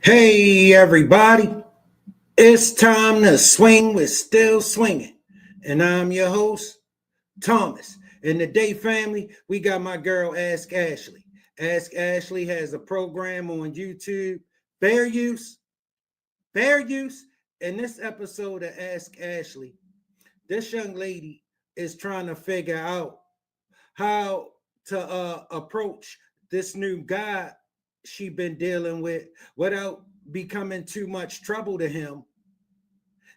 Hey, everybody. It's time to swing with Still Swinging. And I'm your host, Thomas. In the Day family, we got my girl, Ask Ashley. Ask Ashley has a program on YouTube, Fair Use, Fair Use. In this episode of Ask Ashley, this young lady is trying to figure out how to approach this new guy she been dealing with without becoming too much trouble to him,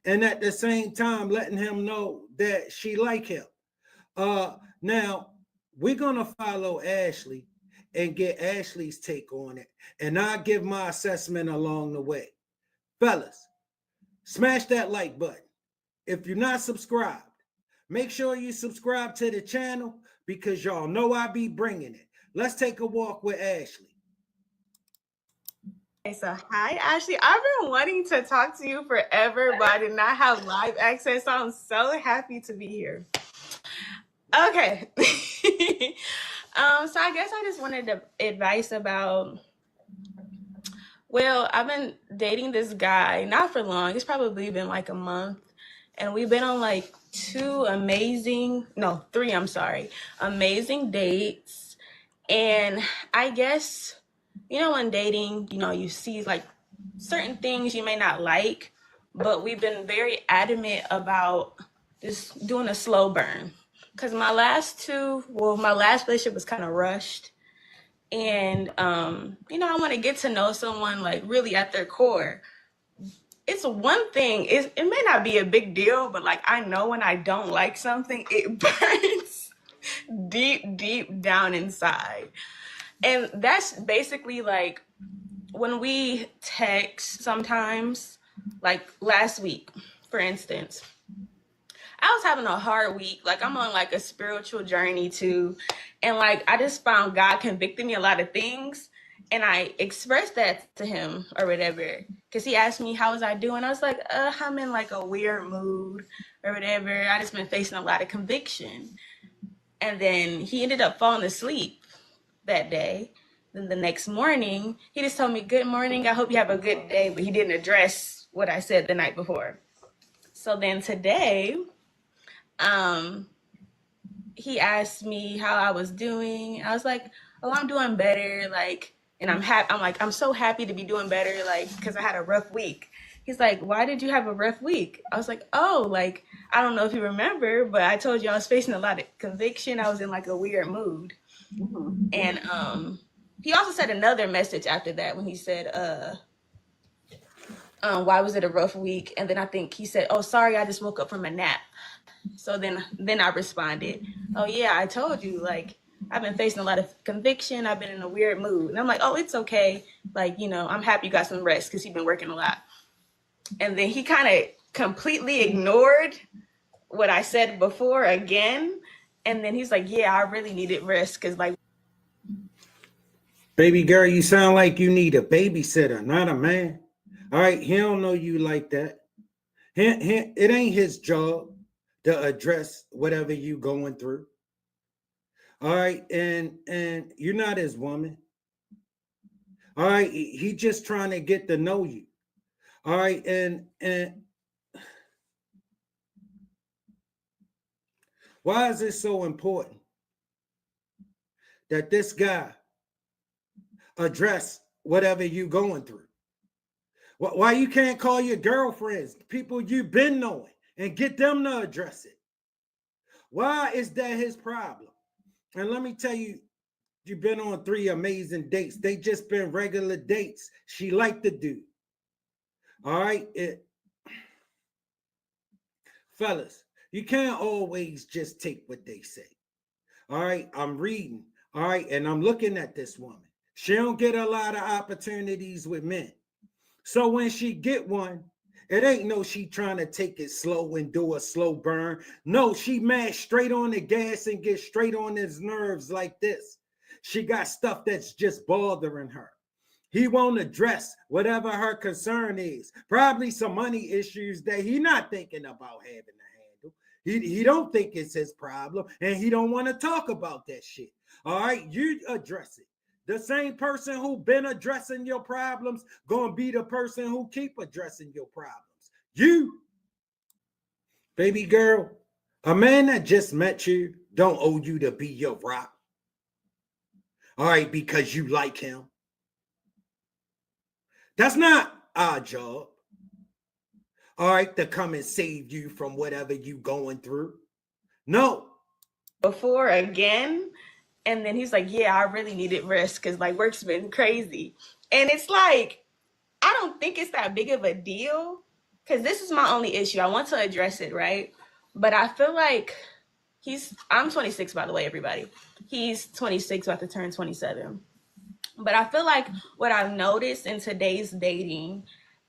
and at the same time letting him know that she like him. Now we're gonna follow Ashley and get Ashley's take on it, and I'll give my assessment along the way. Fellas, smash that like button. If you're not subscribed, make sure you subscribe to the channel because y'all know I be bringing it. Let's take a walk with Ashley. Okay, so hi Ashley. I've been wanting to talk to you forever, but I did not have live access, so I'm so happy to be here. Okay. So I guess I just wanted advice about, well, I've been dating this guy, not for long. It's probably been like a month. And we've been on like three, I'm sorry, amazing dates. And I guess, when dating, you see like certain things you may not like, but we've been very adamant about just doing a slow burn. Because my last relationship was kind of rushed. And, I want to get to know someone like really at their core. It's one thing, it may not be a big deal, but like I know when I don't like something, it burns deep, deep down inside. And that's basically like when we text sometimes, like last week, for instance, I was having a hard week. Like I'm on like a spiritual journey too. And like I just found God convicted me a lot of things. And I expressed that to him or whatever. Cause he asked me how was I doing. I was like, I'm in like a weird mood or whatever. I just been facing a lot of conviction. And then he ended up falling asleep that day. Then the next morning, he just told me, "Good morning. I hope you have a good day." But he didn't address what I said the night before. So then today, um, he asked me how I was doing. I was like, "Oh, I'm doing better." Like, and I'm happy. I'm like, I'm so happy to be doing better. Like, because I had a rough week. He's like, "Why did you have a rough week?" I was like, "Oh, like I don't know if you remember, but I told you I was facing a lot of conviction. I was in like a weird mood." And he also said another message after that when he said, why was it a rough week? And then I think he said, "Oh, sorry, I just woke up from a nap." So then I responded, "Oh yeah, I told you, like I've been facing a lot of conviction. I've been in a weird mood." And I'm like, "Oh, it's okay. Like, I'm happy you got some rest because you've been working a lot." And then he kind of completely ignored what I said before again. And then he's like, "Yeah, I really needed rest because like." Baby girl, you sound like you need a babysitter, not a man. All right, he don't know you like that. It ain't his job to address whatever you going through. All right, and you're not his woman. All right, he just trying to get to know you. All right, and why is it so important that this guy address whatever you going through? Why you can't call your girlfriends, people you've been knowing, and get them to address it? Why is that his problem? And let me tell you, you've been on 3 amazing dates. They just been regular dates. She liked the dude. All right, fellas, you can't always just take what they say. All right, I'm reading. All right, and I'm looking at this woman. She don't get a lot of opportunities with men. So when she get one, it ain't no she trying to take it slow and do a slow burn. No, she mad straight on the gas and get straight on his nerves like this. She got stuff that's just bothering her. He won't address whatever her concern is. Probably some money issues that he not thinking about having to handle. He don't think it's his problem, and he don't want to talk about that shit. All right, you address it. The same person who been addressing your problems gonna be the person who keep addressing your problems. You, baby girl, a man that just met you don't owe you to be your rock. All right, because you like him. That's not our job. All right, to come and save you from whatever you going through. No. Before again. And then he's like, yeah, I really needed rest because my work's been crazy. And it's like, I don't think it's that big of a deal because this is my only issue. I want to address it, right? But I feel like I'm 26, by the way, everybody. He's 26, about to turn 27. But I feel like what I've noticed in today's dating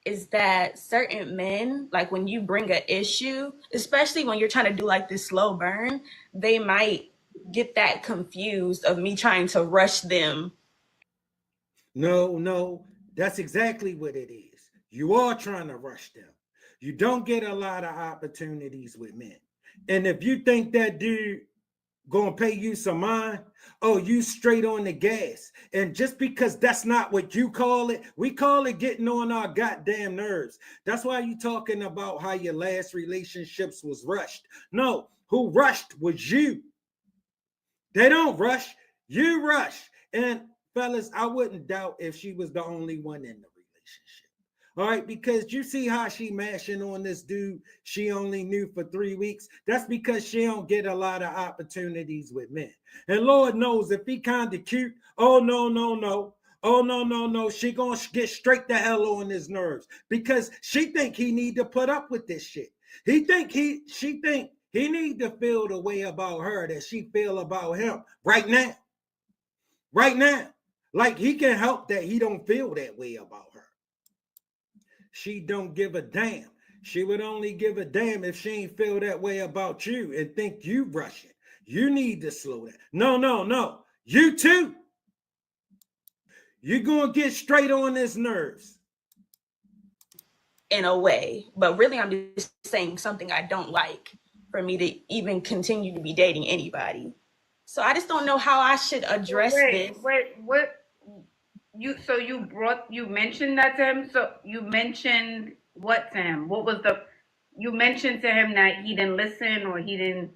is that certain men, like when you bring an issue, especially when you're trying to do like this slow burn, they might get that confused of me trying to rush them. No, that's exactly what it is. You are trying to rush them. You don't get a lot of opportunities with men. And if you think that dude gonna pay you some mind, oh, you straight on the gas. And just because that's not what you call it, we call it getting on our goddamn nerves. That's why you talking about how your last relationships was rushed. No, who rushed was you. They don't rush, you rush. And fellas, I wouldn't doubt if she was the only one in the relationship. All right, because you see how she mashing on this dude she only knew for 3 weeks. That's because she don't get a lot of opportunities with men. And Lord knows if he kind of cute, oh no. Oh no. She gonna get straight the hell on his nerves because she think he need to put up with this shit. She think he need to feel the way about her that she feel about him right now. Right now. Like he can help that he don't feel that way about her. She don't give a damn. She would only give a damn if she ain't feel that way about you and think you rushing. You need to slow down. No. You too. You're going to get straight on his nerves. In a way. But really, I'm just saying something I don't like for me to even continue to be dating anybody. So I just don't know how I should address this. What? You mentioned that to him. So you mentioned what to him? You mentioned to him that he didn't listen or he didn't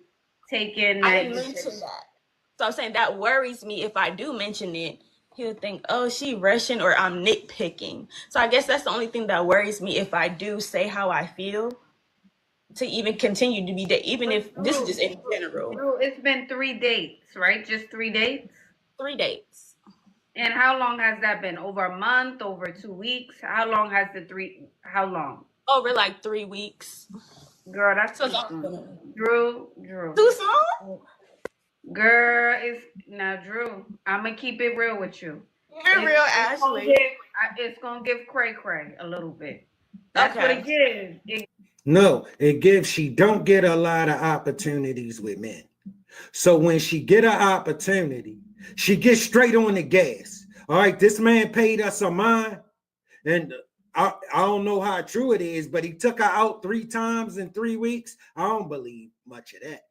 take in that. I didn't mention that. So I'm saying that worries me. If I do mention it, he'll think, oh, she rushing or I'm nitpicking. So I guess that's the only thing that worries me if I do say how I feel to even continue to be even if this is just in general. Drew, it's been 3 dates, right? Just 3 dates? 3 dates. And how long has that been? Over a month? Over 2 weeks? How long? Over like 3 weeks. Girl, that's so too soon. Drew. Too soon? Girl, Drew, I'm going to keep it real with you. You're real, Ashley. It's going to give cray a little bit. That's what it gives. No, it gives she don't get a lot of opportunities with men. So when she get an opportunity, she gets straight on the gas. All right, this man paid us a mind, and I don't know how true it is, but he took her out 3 times in 3 weeks. I don't believe much of that.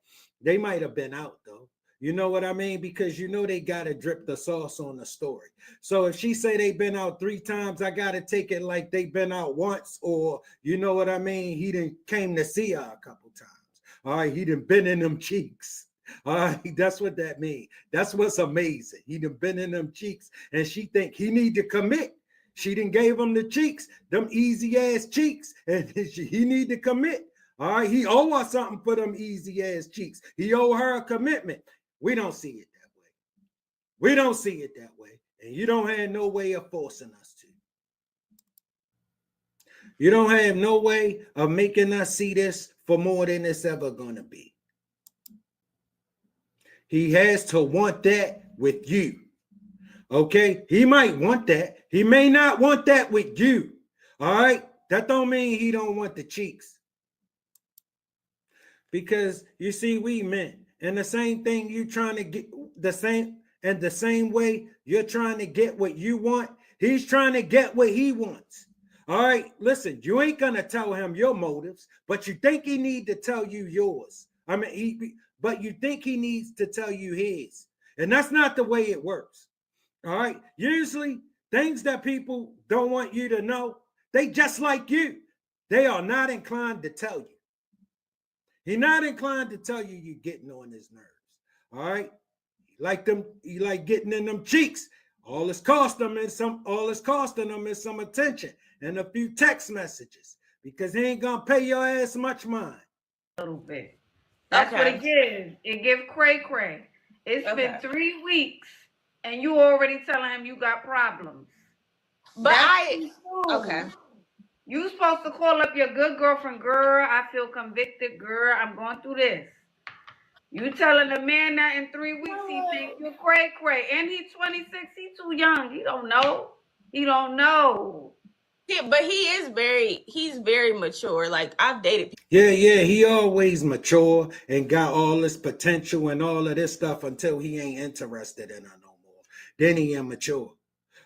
They might have been out though. You know what I mean? Because you know they gotta drip the sauce on the story. So if she say they been out 3 times, I gotta take it like they been out once, or you know what I mean? He didn't came to see her a couple times. All right, he done been in them cheeks. All right, that's what that means. That's what's amazing. He done been in them cheeks, and she think he need to commit. She done gave him the cheeks, them easy ass cheeks, and he need to commit. All right, he owe her something for them easy ass cheeks. He owe her a commitment. We don't see it that way. We don't see it that way. And you don't have no way of forcing us to. You don't have no way of making us see this for more than it's ever going to be. He has to want that with you. Okay? He might want that. He may not want that with you. All right? That don't mean he don't want the cheeks. Because you see, we men, and the same thing you trying to get the same way you're trying to get what you want, he's trying to get what he wants. All right, listen, you ain't gonna tell him your motives, but you think he need to tell you yours. But you think he needs to tell you his, and that's not the way it works. All right. Usually, things that people don't want you to know, they just like you. They are not inclined to tell you. He's not inclined to tell you you're getting on his nerves. All right. You like getting in them cheeks. All it's costing them is some attention and a few text messages because he ain't gonna pay your ass much mind. A little bit. That's what it gives. It gives cray. It's been 3 weeks and you already telling him you got problems. But okay. You supposed to call up your good girlfriend, girl. I feel convicted, girl. I'm going through this. You telling the man that in 3 weeks he think you're cray. And he's 26. He's too young. He don't know. Yeah, but he's very mature. Like I've dated people. Yeah, he always mature and got all this potential and all of this stuff until he ain't interested in her no more. Then he immature.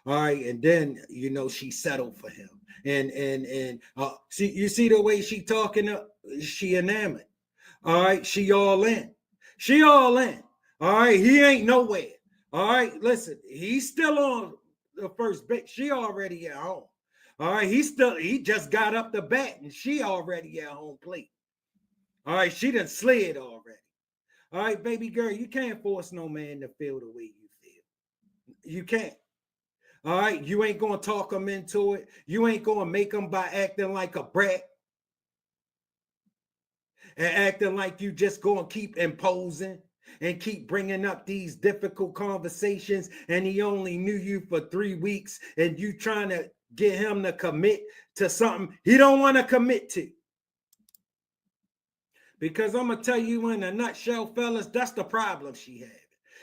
All right, and then she settled for him. And see, you see the way she talking, she enamored. All right, she all in. All right, he ain't nowhere. All right, listen, he's still on the first bit. She already at home. All right, he just got up the bat and she already at home plate. All right, she done slid already. All right, baby girl, you can't force no man to feel the way you feel. You can't. All right, you ain't gonna talk him into it. You ain't gonna make him by acting like a brat and acting like you just gonna keep imposing and keep bringing up these difficult conversations. And he only knew you for 3 weeks, and you trying to get him to commit to something he don't want to commit to. Because I'm gonna tell you in a nutshell, fellas, that's the problem she had.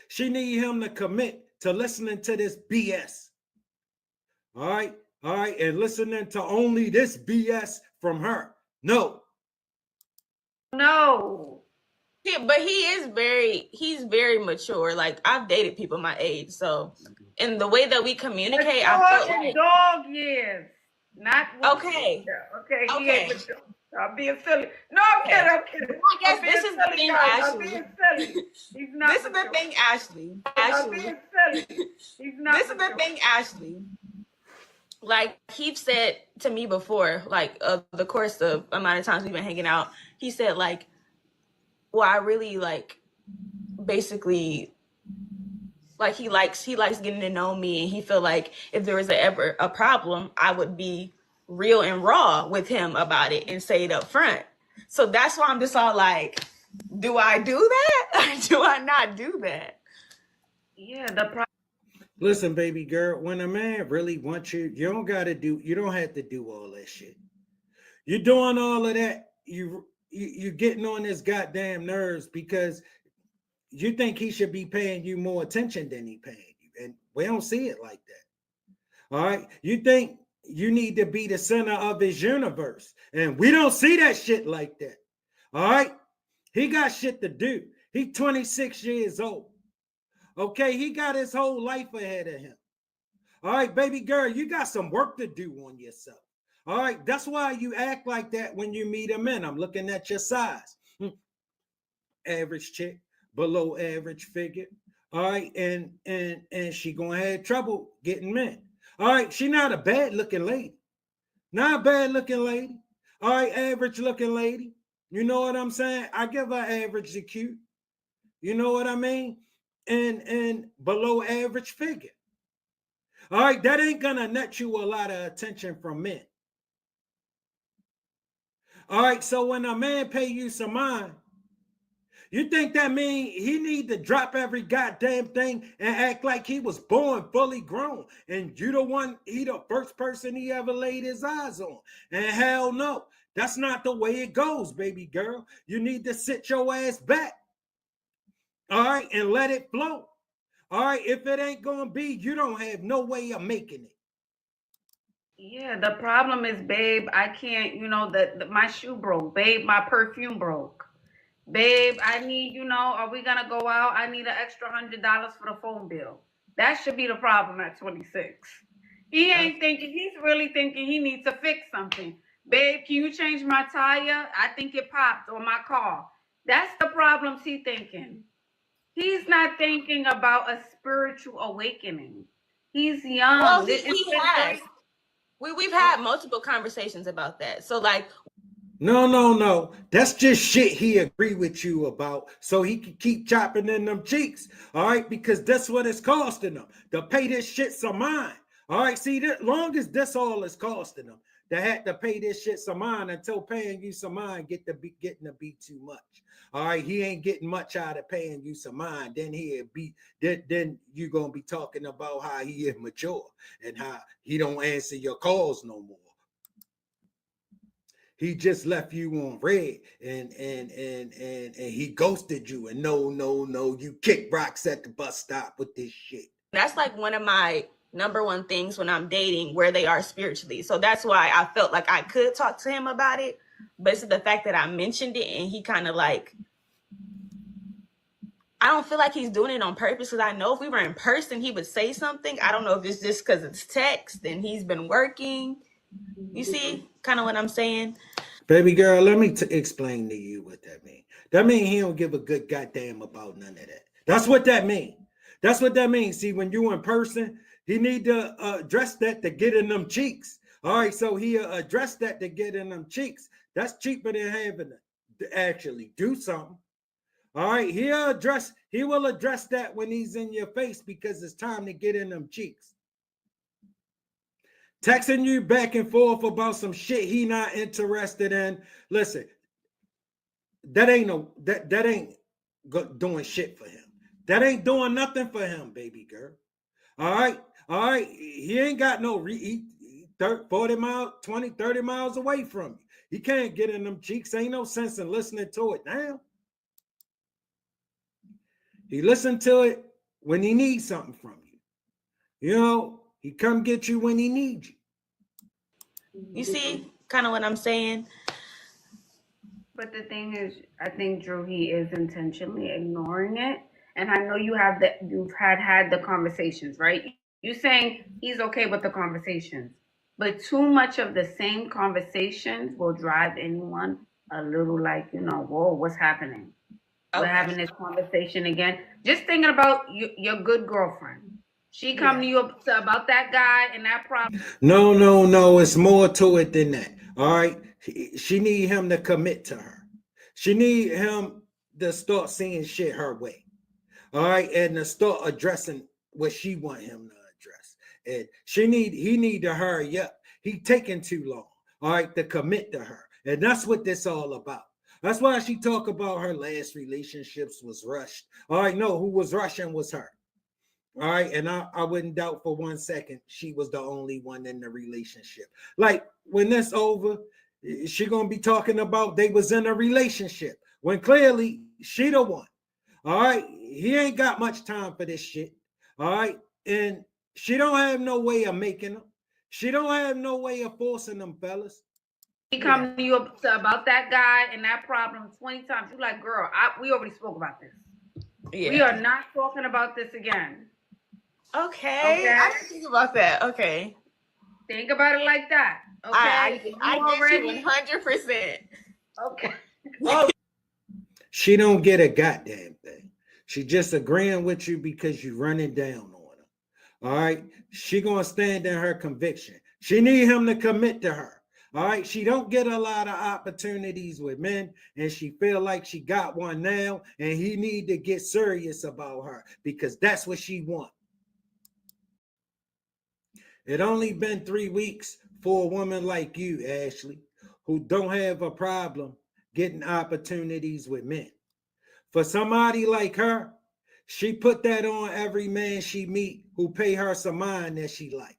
She need him to commit to listening to this BS. All right, and listening to only this BS from her. No. Yeah, but he's very mature. Like I've dated people my age, so in the way that we communicate, I felt like dog years, not okay. Okay. I'm being silly. No, I'm kidding. I guess this is the thing, Ashley. I'm being silly. He's not. This is the thing, Ashley. I'm being silly. He's not. This is the thing, Ashley. Like he said to me before, like the course of amount of times we've been hanging out, he said like, well, I really like basically like he likes getting to know me, and he feel like if there was ever a problem, I would be real and raw with him about it and say it up front. So that's why I'm just all like, do I do that or do I not do that? Yeah, listen, baby girl, when a man really wants you, you don't have to do all that shit. You're doing all of that. You're getting on his goddamn nerves because you think he should be paying you more attention than he paying you. And we don't see it like that. All right. You think you need to be the center of his universe. And we don't see that shit like that. All right. He got shit to do. He's 26 years old. Okay. He got his whole life ahead of him. All right, baby girl, you got some work to do on yourself. All right. That's why you act like that when you meet a man. I'm looking at your size. Average chick, below average figure. All right. And she gonna have trouble getting men. All right, she not a bad looking lady. Not a bad looking lady. All right, average looking lady. You know what I'm saying? I give her average to cute. You know what I mean? And below average figure. All right, that ain't gonna net you a lot of attention from men. All right, so when a man pay you some mind, you think that mean he need to drop every goddamn thing and act like he was born fully grown and he the first person he ever laid his eyes on? And hell no, that's not the way it goes, baby girl. You need to sit your ass back. All right, and let it flow. All right, if it ain't gonna be, you don't have no way of making it. Yeah, the problem is, babe, I can't, my shoe broke. Babe, my perfume broke. Babe, I need, are we going to go out? I need an extra $100 for the phone bill. That should be the problem at 26. He ain't thinking, he's really thinking he needs to fix something. Babe, can you change my tire? I think it popped on my car. That's the problems he's thinking. He's not thinking about a spiritual awakening. He's young. Well, It's he been has. 3. We've had multiple conversations about that. So like, No. That's just shit he agree with you about, so he can keep chopping in them cheeks. All right, because that's what it's costing them to pay this shit some mind. All right, see, that long as this all is costing them, they had to pay this shit some mind until paying you some mind getting to be too much. All right, he ain't getting much out of paying you some mind. Then then you gonna be talking about how he immature and how he don't answer your calls no more. He just left you on red and he ghosted you. And no, you kick rocks at the bus stop with this shit. that's like one of my number one things when I'm dating, where they are spiritually. So that's why I felt like I could talk to him about it. But it's the fact that I mentioned it and he kind of like, I don't feel like he's doing it on purpose, because I know if we were in person, he would say something. I don't know if it's just because it's text and he's been working. You see kind of what I'm saying? Baby girl, let me explain to you what that means. That means he don't give a good goddamn about none of that. That's what that means. That's what that means. See, when you in person, he need to address that to get in them cheeks. All right, so he address that to get in them cheeks. That's cheaper than having to actually do something. All right, he will address that when he's in your face, because it's time to get in them cheeks. Texting you back and forth about some shit he not interested in. Listen, that ain't doing shit for him. That ain't doing nothing for him, baby girl. All right. He ain't got no 40 miles, 20, 30 miles away from you. He can't get in them cheeks. Ain't no sense in listening to it now. He listen to it when he needs something from you. You know, he come get you when he needs you. You see kind of what I'm saying? But the thing is, I think, Drew, he is intentionally ignoring it. And I know you've had the conversations, right? You're saying he's okay with the conversations, but too much of the same conversations will drive anyone a little like, whoa, what's happening? Okay. We're having this conversation again. Just thinking about your good girlfriend. She come to you about that guy and that problem. No. It's more to it than that. All right. She need him to commit to her. She need him to start seeing shit her way. All right. And to start addressing what she want him to address. And he need to hurry up. He taking too long. All right. To commit to her. And that's what this all about. That's why she talk about her last relationships was rushed. All right. No, who was rushing was her. All right. And I wouldn't doubt for 1 second she was the only one in the relationship. Like, when this over, she gonna be talking about they was in a relationship when clearly she the one. All right. He ain't got much time for this shit. All right. And she don't have no way of making them. She don't have no way of forcing them fellas. He come to you about that guy and that problem 20 times. You like, girl, we already spoke about this. Yeah. We are not talking about this again. Okay. I didn't think about that. Okay. Think about it like that. Okay. I get you 100%. Okay. She don't get a goddamn thing. She just agreeing with you because you running down on her. All right. She gonna stand in her conviction. She need him to commit to her. All right. She don't get a lot of opportunities with men, and she feel like she got one now, and he need to get serious about her because that's what she want. It only been 3 weeks for a woman like you, Ashley, who don't have a problem getting opportunities with men. For somebody like her, she put that on every man she meet who pay her some mind that she like.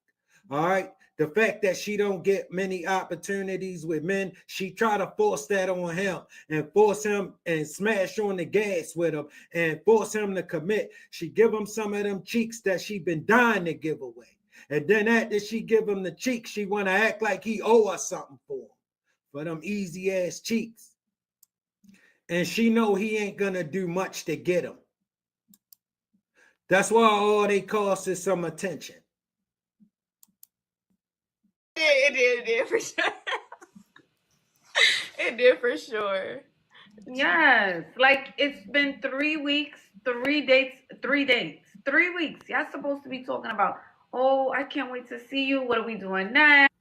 All right. The fact that she don't get many opportunities with men, she try to force that on him and force him and smash on the gas with him and force him to commit. She give him some of them cheeks that she been dying to give away. And then after she give him the cheeks, she want to act like he owe us something for them easy ass cheeks. And she know he ain't gonna do much to get him. That's why all they cost is some attention. It did for sure. It did for sure. Yes. Like, it's been 3 weeks, 3 dates, 3 dates, 3 weeks. Y'all supposed to be talking about Oh, I can't wait to see you. What are we doing next?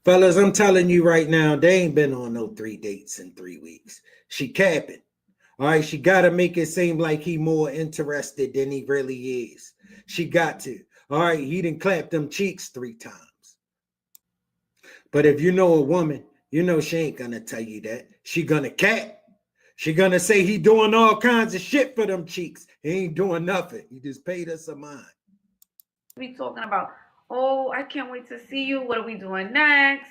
Fellas, I'm telling you right now, they ain't been on no 3 dates in 3 weeks. She capping. All right, she got to make it seem like he more interested than he really is. She got to. All right, he done clapped them cheeks 3 times. But if you know a woman, you know she ain't gonna tell you that. She gonna cap. She gonna say he doing all kinds of shit for them cheeks. He ain't doing nothing. He just paid us a mind. We talking about, oh, I can't wait to see you. What are we doing next?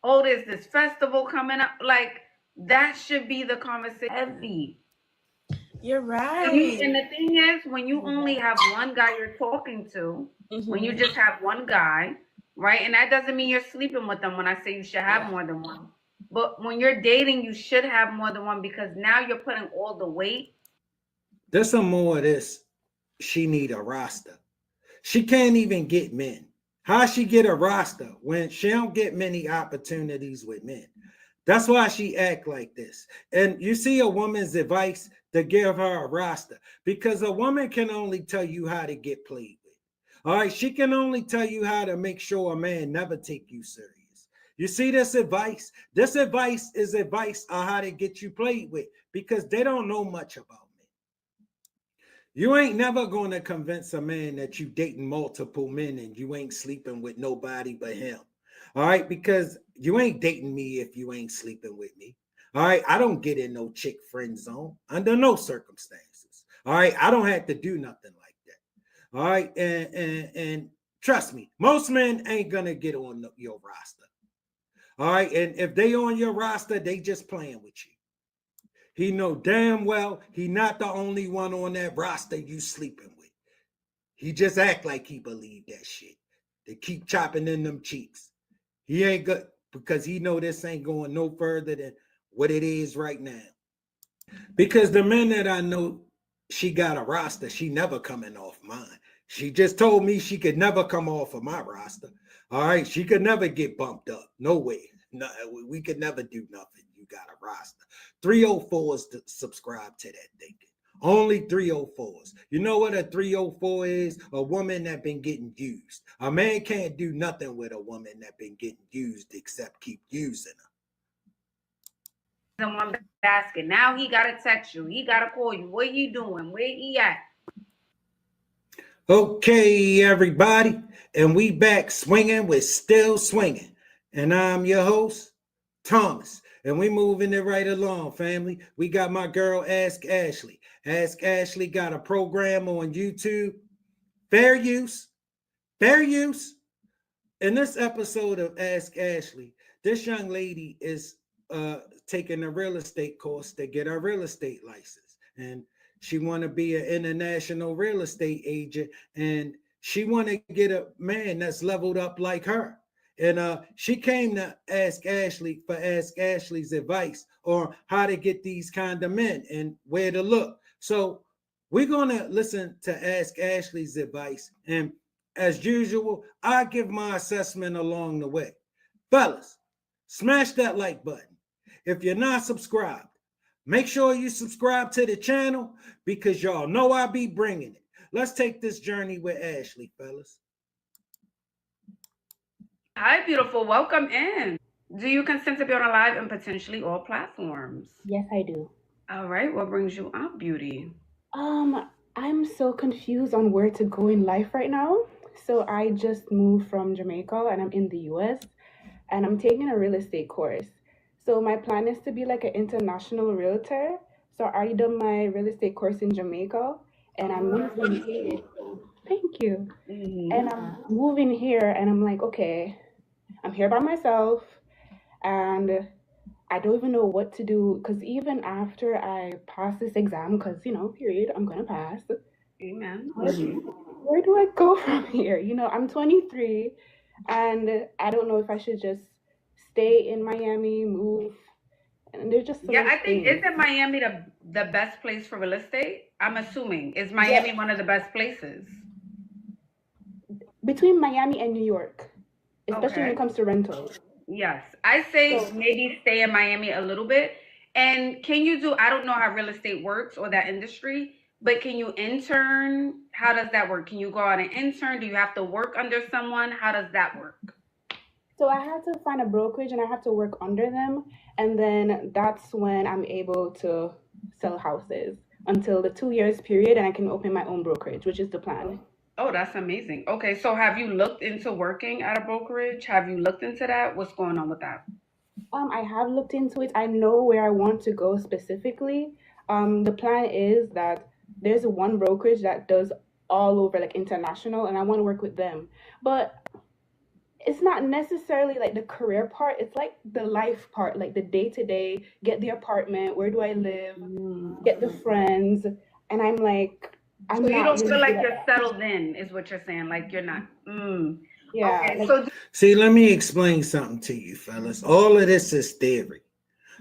Oh, there's this festival coming up. Like, that should be the conversation. Heavy. You're And right. the thing is, when you only have one guy you're talking to, when you just have one guy, right? And that doesn't mean you're sleeping with them when I say you should have more than one. But when you're dating, you should have more than one because now you're putting all the weight. There's some more of this. She need a roster. She can't even get men. How she get a roster when she don't get many opportunities with men? That's why she act like this. And you see a woman's advice to give her a roster because a woman can only tell you how to get played with. All right, she can only tell you how to make sure a man never take you serious. You see this advice? This advice is advice on how to get you played with because they don't know much about men. You ain't never going to convince a man that you dating multiple men and you ain't sleeping with nobody but him. All right, because you ain't dating me if you ain't sleeping with me. All right, I don't get in no chick friend zone under no circumstances. All right, I don't have to do nothing like that. All right, and trust me, most men ain't gonna get on your roster. All right, and if they on your roster, they just playing with you. He know damn well he not the only one on that roster you sleeping with. He just act like he believe that shit. They keep chopping in them cheeks. He ain't good because he know this ain't going no further than what it is right now. Because the men that I know, she got a roster. She never coming off mine. She just told me she could never come off of my roster. All right, she could never get bumped up. No way. No, we could never do nothing. You got a roster. 304s to subscribe to that thinking. Only 304s. You know what a 304 is? A woman that been getting used. A man can't do nothing with a woman that been getting used except keep using her. In one basket. Now he gotta text you. He gotta call you. What you doing? Where he at? Okay, everybody, and we back swinging with Still Swinging. And I'm your host, Thomas. And we moving it right along, family. We got my girl, Ask Ashley. Ask Ashley got a program on YouTube. Fair use. Fair use. In this episode of Ask Ashley, this young lady is taking a real estate course to get her real estate license. And she want to be an international real estate agent, and she want to get a man that's leveled up like her. And she came to Ask Ashley for Ask Ashley's advice on how to get these kind of men and where to look. So we're gonna listen to Ask Ashley's advice, and as usual, I give my assessment along the way. Fellas, smash that like button. If you're not subscribed, make sure you subscribe to the channel because y'all know I be bringing it. Let's take this journey with Ashley, fellas. Hi, beautiful. Welcome in. Do you consent to be on a live and potentially all platforms? Yes, I do. All right. What brings you up, beauty? I'm so confused on where to go in life right now. So I just moved from Jamaica and I'm in the US and I'm taking a real estate course. So my plan is to be like an international realtor. So I already done my real estate course in Jamaica and I'm moving here. Thank you. And I'm moving here and I'm like, okay, I'm here by myself and I don't even know what to do because even after I pass this exam, because period, I'm gonna pass. Amen. Where do I go from here? I'm 23, and I don't know if I should just stay in Miami, move, and there's just I think isn't Miami the best place for real estate? I'm assuming is Miami one of the best places between Miami and New York, especially when it comes to rentals. Yes, I say maybe stay in Miami a little bit. And can you do? I don't know how real estate works or that industry, But can you intern? How does that work? Can you go out and intern? Do you have to work under someone? How does that work? So I have to find a brokerage and I have to work under them. And then that's when I'm able to sell houses until the 2 years period and I can open my own brokerage, which is the plan. Oh, that's amazing. Okay, so have you looked into working at a brokerage? Have you looked into that? What's going on with that? I have looked into it. I know where I want to go specifically. The plan is that there's one brokerage that does all over like international, and I want to work with them. But it's not necessarily like the career part. It's like the life part, like the day to day. Get the apartment. Where do I live? Get the friends. And I'm like, I'm So you not don't really feel good like at you're that. settled in, is what you're saying. Like you're not. Yeah, Okay, like so See, let me explain something to you, fellas. All of this is theory.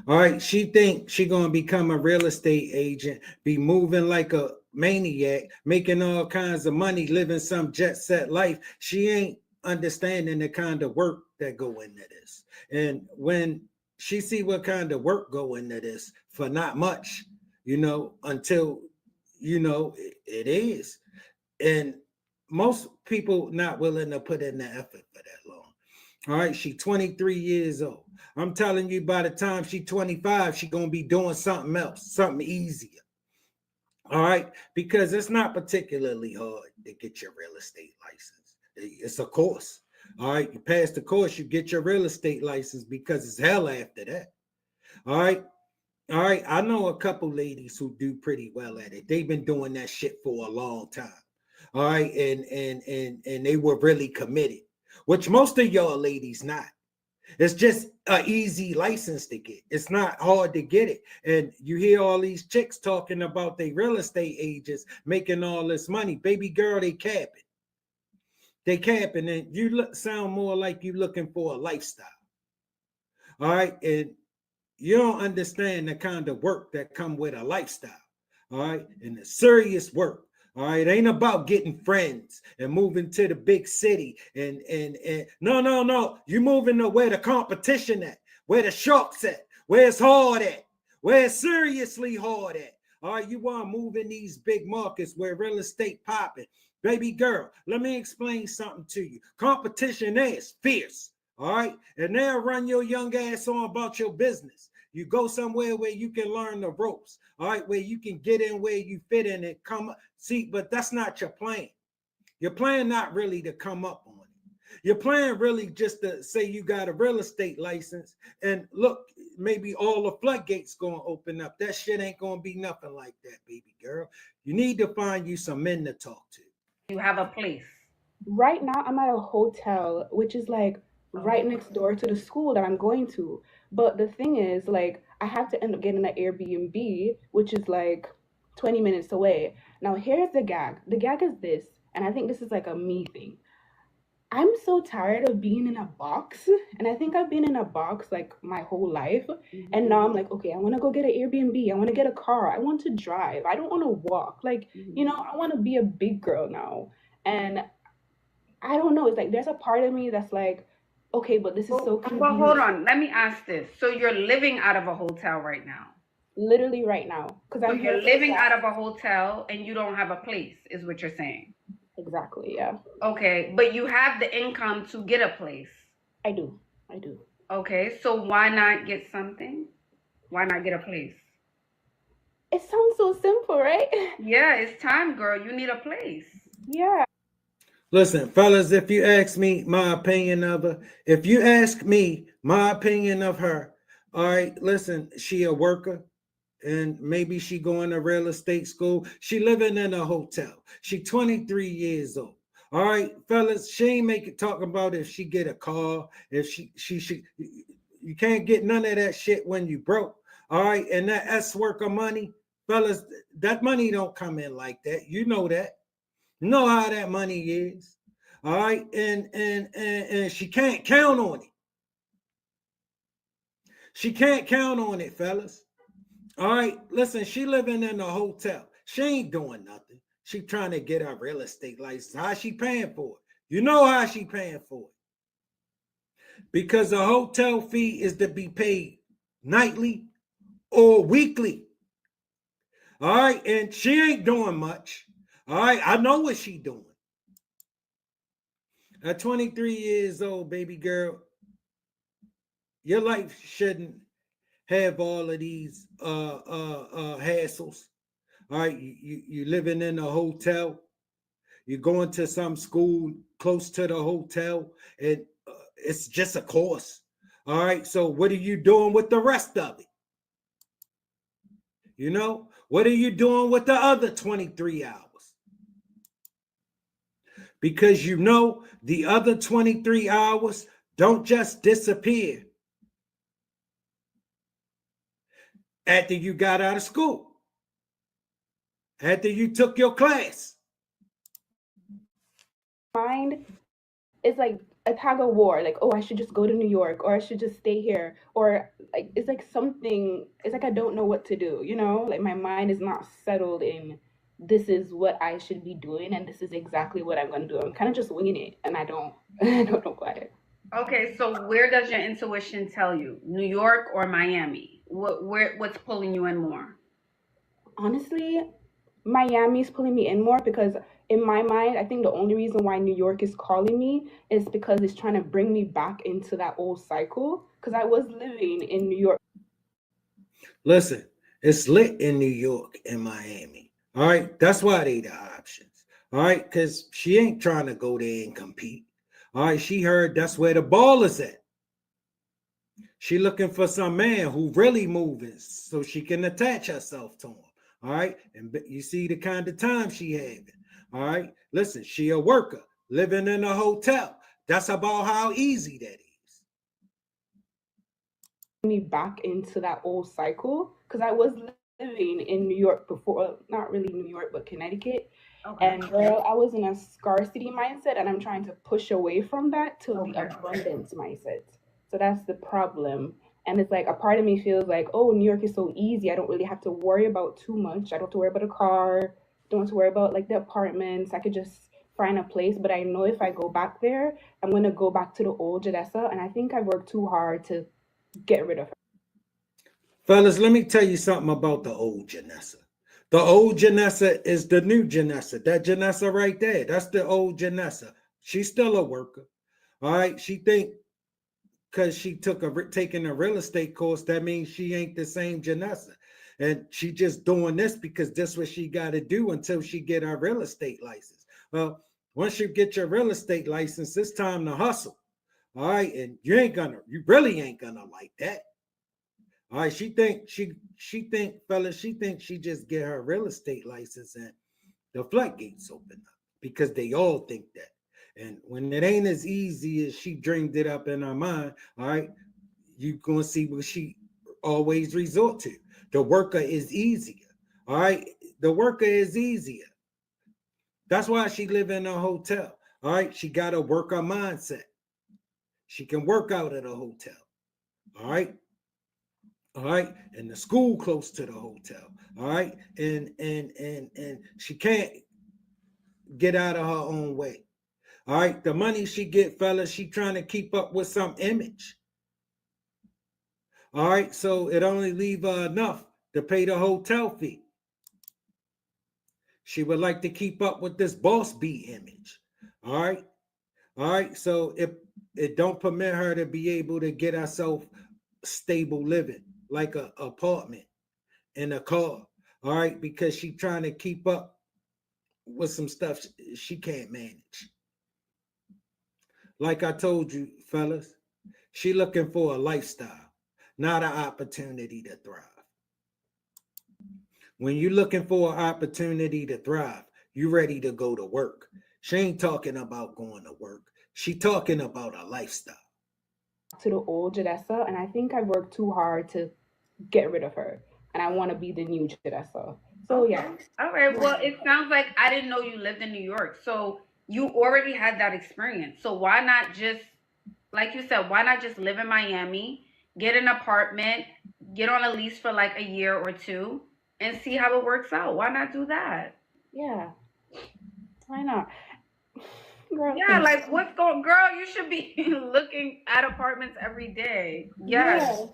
All right, she think she gonna become a real estate agent, be moving like a maniac, making all kinds of money, living some jet set life. She ain't understanding the kind of work that go into this. And when she see what kind of work go into this for not much, until it is. And most people not willing to put in the effort for that long. All right, she 23 years old. I'm telling you, by the time she 25, she gonna be doing something else, something easier. All right, because it's not particularly hard to get your real estate license. It's a course. All right, you pass the course, you get your real estate license because it's hell after that. All right. All right. I know a couple ladies who do pretty well at it. They've been doing that shit for a long time. All right. And they were really committed, which most of y'all ladies not. It's just an easy license to get. It's not hard to get it. And you hear all these chicks talking about their real estate agents making all this money. Baby girl, they capping. They capping, and you sound more like you looking for a lifestyle. All right. And you don't understand the kind of work that come with a lifestyle. All right. And the serious work. All right. It ain't about getting friends and moving to the big city. And no. You moving to where the competition at, where the sharks at, where it's hard at, where it's seriously hard at. All right. You want to move in these big markets where real estate popping. Baby girl, let me explain something to you. Competition is fierce. All right. And they'll run your young ass on about your business. You go somewhere where you can learn the ropes, all right, where you can get in where you fit in and come up. See, but that's not your plan. Your plan not really to come up on it. Your plan really just to say you got a real estate license and look, maybe all the floodgates going to open up. That shit ain't going to be nothing like that, baby girl. You need to find you some men to talk to. you have a place. right now I'm at a hotel, which is like right next door to the school that I'm going to. But the thing is, like, I have to end up getting an Airbnb, which is like 20 minutes away. Now, here's the gag. The gag is this, and I think this is like a me thing. I'm so tired of being in a box, and I think I've been in a box like my whole life. And now I'm like, okay, I want to go get an Airbnb. I want to get a car. I want to drive. I don't want to walk. Like, I want to be a big girl now. And I don't know. It's like there's a part of me that's like, okay, but this is so Well, hold convenient. on. Let me ask this. So you're living out of a hotel right now. Literally right now, because So I'm here you're for the living out class. of a hotel and you don't have a place, is what you're saying. Exactly. Yeah, Okay, but you have the income to get a place. I do. I do. Okay, so why not get something? Why not get a place? It sounds so simple, right? Yeah, it's time, girl. You need a place. Yeah. Listen, fellas, if you ask me my opinion of her, if you ask me my opinion of her, all right, listen, she a worker and maybe she going to real estate school. She living in a hotel. She 23 years old. All right, fellas, she ain't make it talking about if she get a car, if she should. You can't get none of that shit when you broke. All right, and that S worker money, fellas, that money don't come in like that. You know that. You know how that money is. All right, and she can't count on it. She can't count on it, fellas. All right, listen, she living in a hotel. She ain't doing nothing. She trying to get her real estate license. How she paying for it? You know how she paying for it. Because the hotel fee is to be paid nightly or weekly. All right, and she ain't doing much. All right, I know what she doing. At 23 years old, baby girl, your life shouldn't have all of these hassles. All right, you living in a hotel, you're going to some school close to the hotel, and it's just a course. All right, so what are you doing with the rest of it? You know, what are you doing with the other 23 hours? Because you know the other 23 hours don't just disappear after you got out of school, after you took your class. Mind is like a tug of war. Like, oh, I should just go to New York, or I should just stay here, or like it's like something. It's like I don't know what to do. You know, like my mind is not settled in. This is what I should be doing, and this is exactly what I'm going to do. I'm kind of just winging it, and I don't, I don't know why. Okay, so where does your intuition tell you? New York or Miami? What's pulling you in more? Honestly, Miami's pulling me in more because in my mind, I think the only reason why New York is calling me is because it's trying to bring me back into that old cycle. Because I was living in New York. Listen, it's lit in New York and Miami. All right, that's why they the options. All right, because she ain't trying to go there and compete. All right, she heard that's where the ball is at. She looking for some man who really moving so she can attach herself to him. All right, and you see the kind of time she having. All right, listen, she a worker living in a hotel. That's about how easy that is. Me back into that old cycle because I was living in New York before, not really New York, but Connecticut. Okay. And girl, I was in a scarcity mindset, and I'm trying to push away from that to the Okay. abundance mindset. So that's the problem. And it's like a part of me feels like, oh, New York is so easy. I don't really have to worry about too much. I don't have to worry about a car. Don't have to worry about like the apartments. I could just find a place. But I know if I go back there, I'm gonna go back to the old Janessa. And I think I worked too hard to get rid of her. Fellas, let me tell you something about the old Janessa. The old Janessa is the new Janessa. That Janessa right there, that's the old Janessa. She's still a worker. All right. She think because she taking a real estate course, that means she ain't the same Janessa. And she just doing this because that's what she got to do until she get her real estate license. Well, once you get your real estate license, it's time to hustle. All right. And you really ain't gonna like that. All right, she think, fellas, she thinks she just get her real estate license and the floodgates open up because they all think that. And when it ain't as easy as she dreamed it up in her mind, all right, you gonna see what she always resort to. The worker is easier. All right, the worker is easier. That's why she live in a hotel. All right, she got a worker mindset. She can work out at a hotel. All right. All right, and the school close to the hotel. All right, and she can't get out of her own way. All right, the money she get, fellas, she trying to keep up with some image. All right, so it only leave her enough to pay the hotel fee. She would like to keep up with this boss B image. All right, so it don't permit her to be able to get herself stable living like a apartment in a car. All right, because she trying to keep up with some stuff she can't manage. Like I told you, fellas, she looking for a lifestyle, not an opportunity to thrive. When you're looking for an opportunity to thrive, you ready to go to work. She ain't talking about going to work. She talking about a lifestyle. To the old Janessa, and I think I worked too hard to get rid of her. And I want to be the new Janessa. So Okay. yeah. All right. Well, it sounds like I didn't know you lived in New York. So you already had that experience. So why not just, like you said, why not just live in Miami, get an apartment, get on a lease for like a year or two, and see how it works out? Why not do that? Yeah. Why not? Girl, Yeah, like what's going, girl? You should be looking at apartments every day. Yes. Yeah.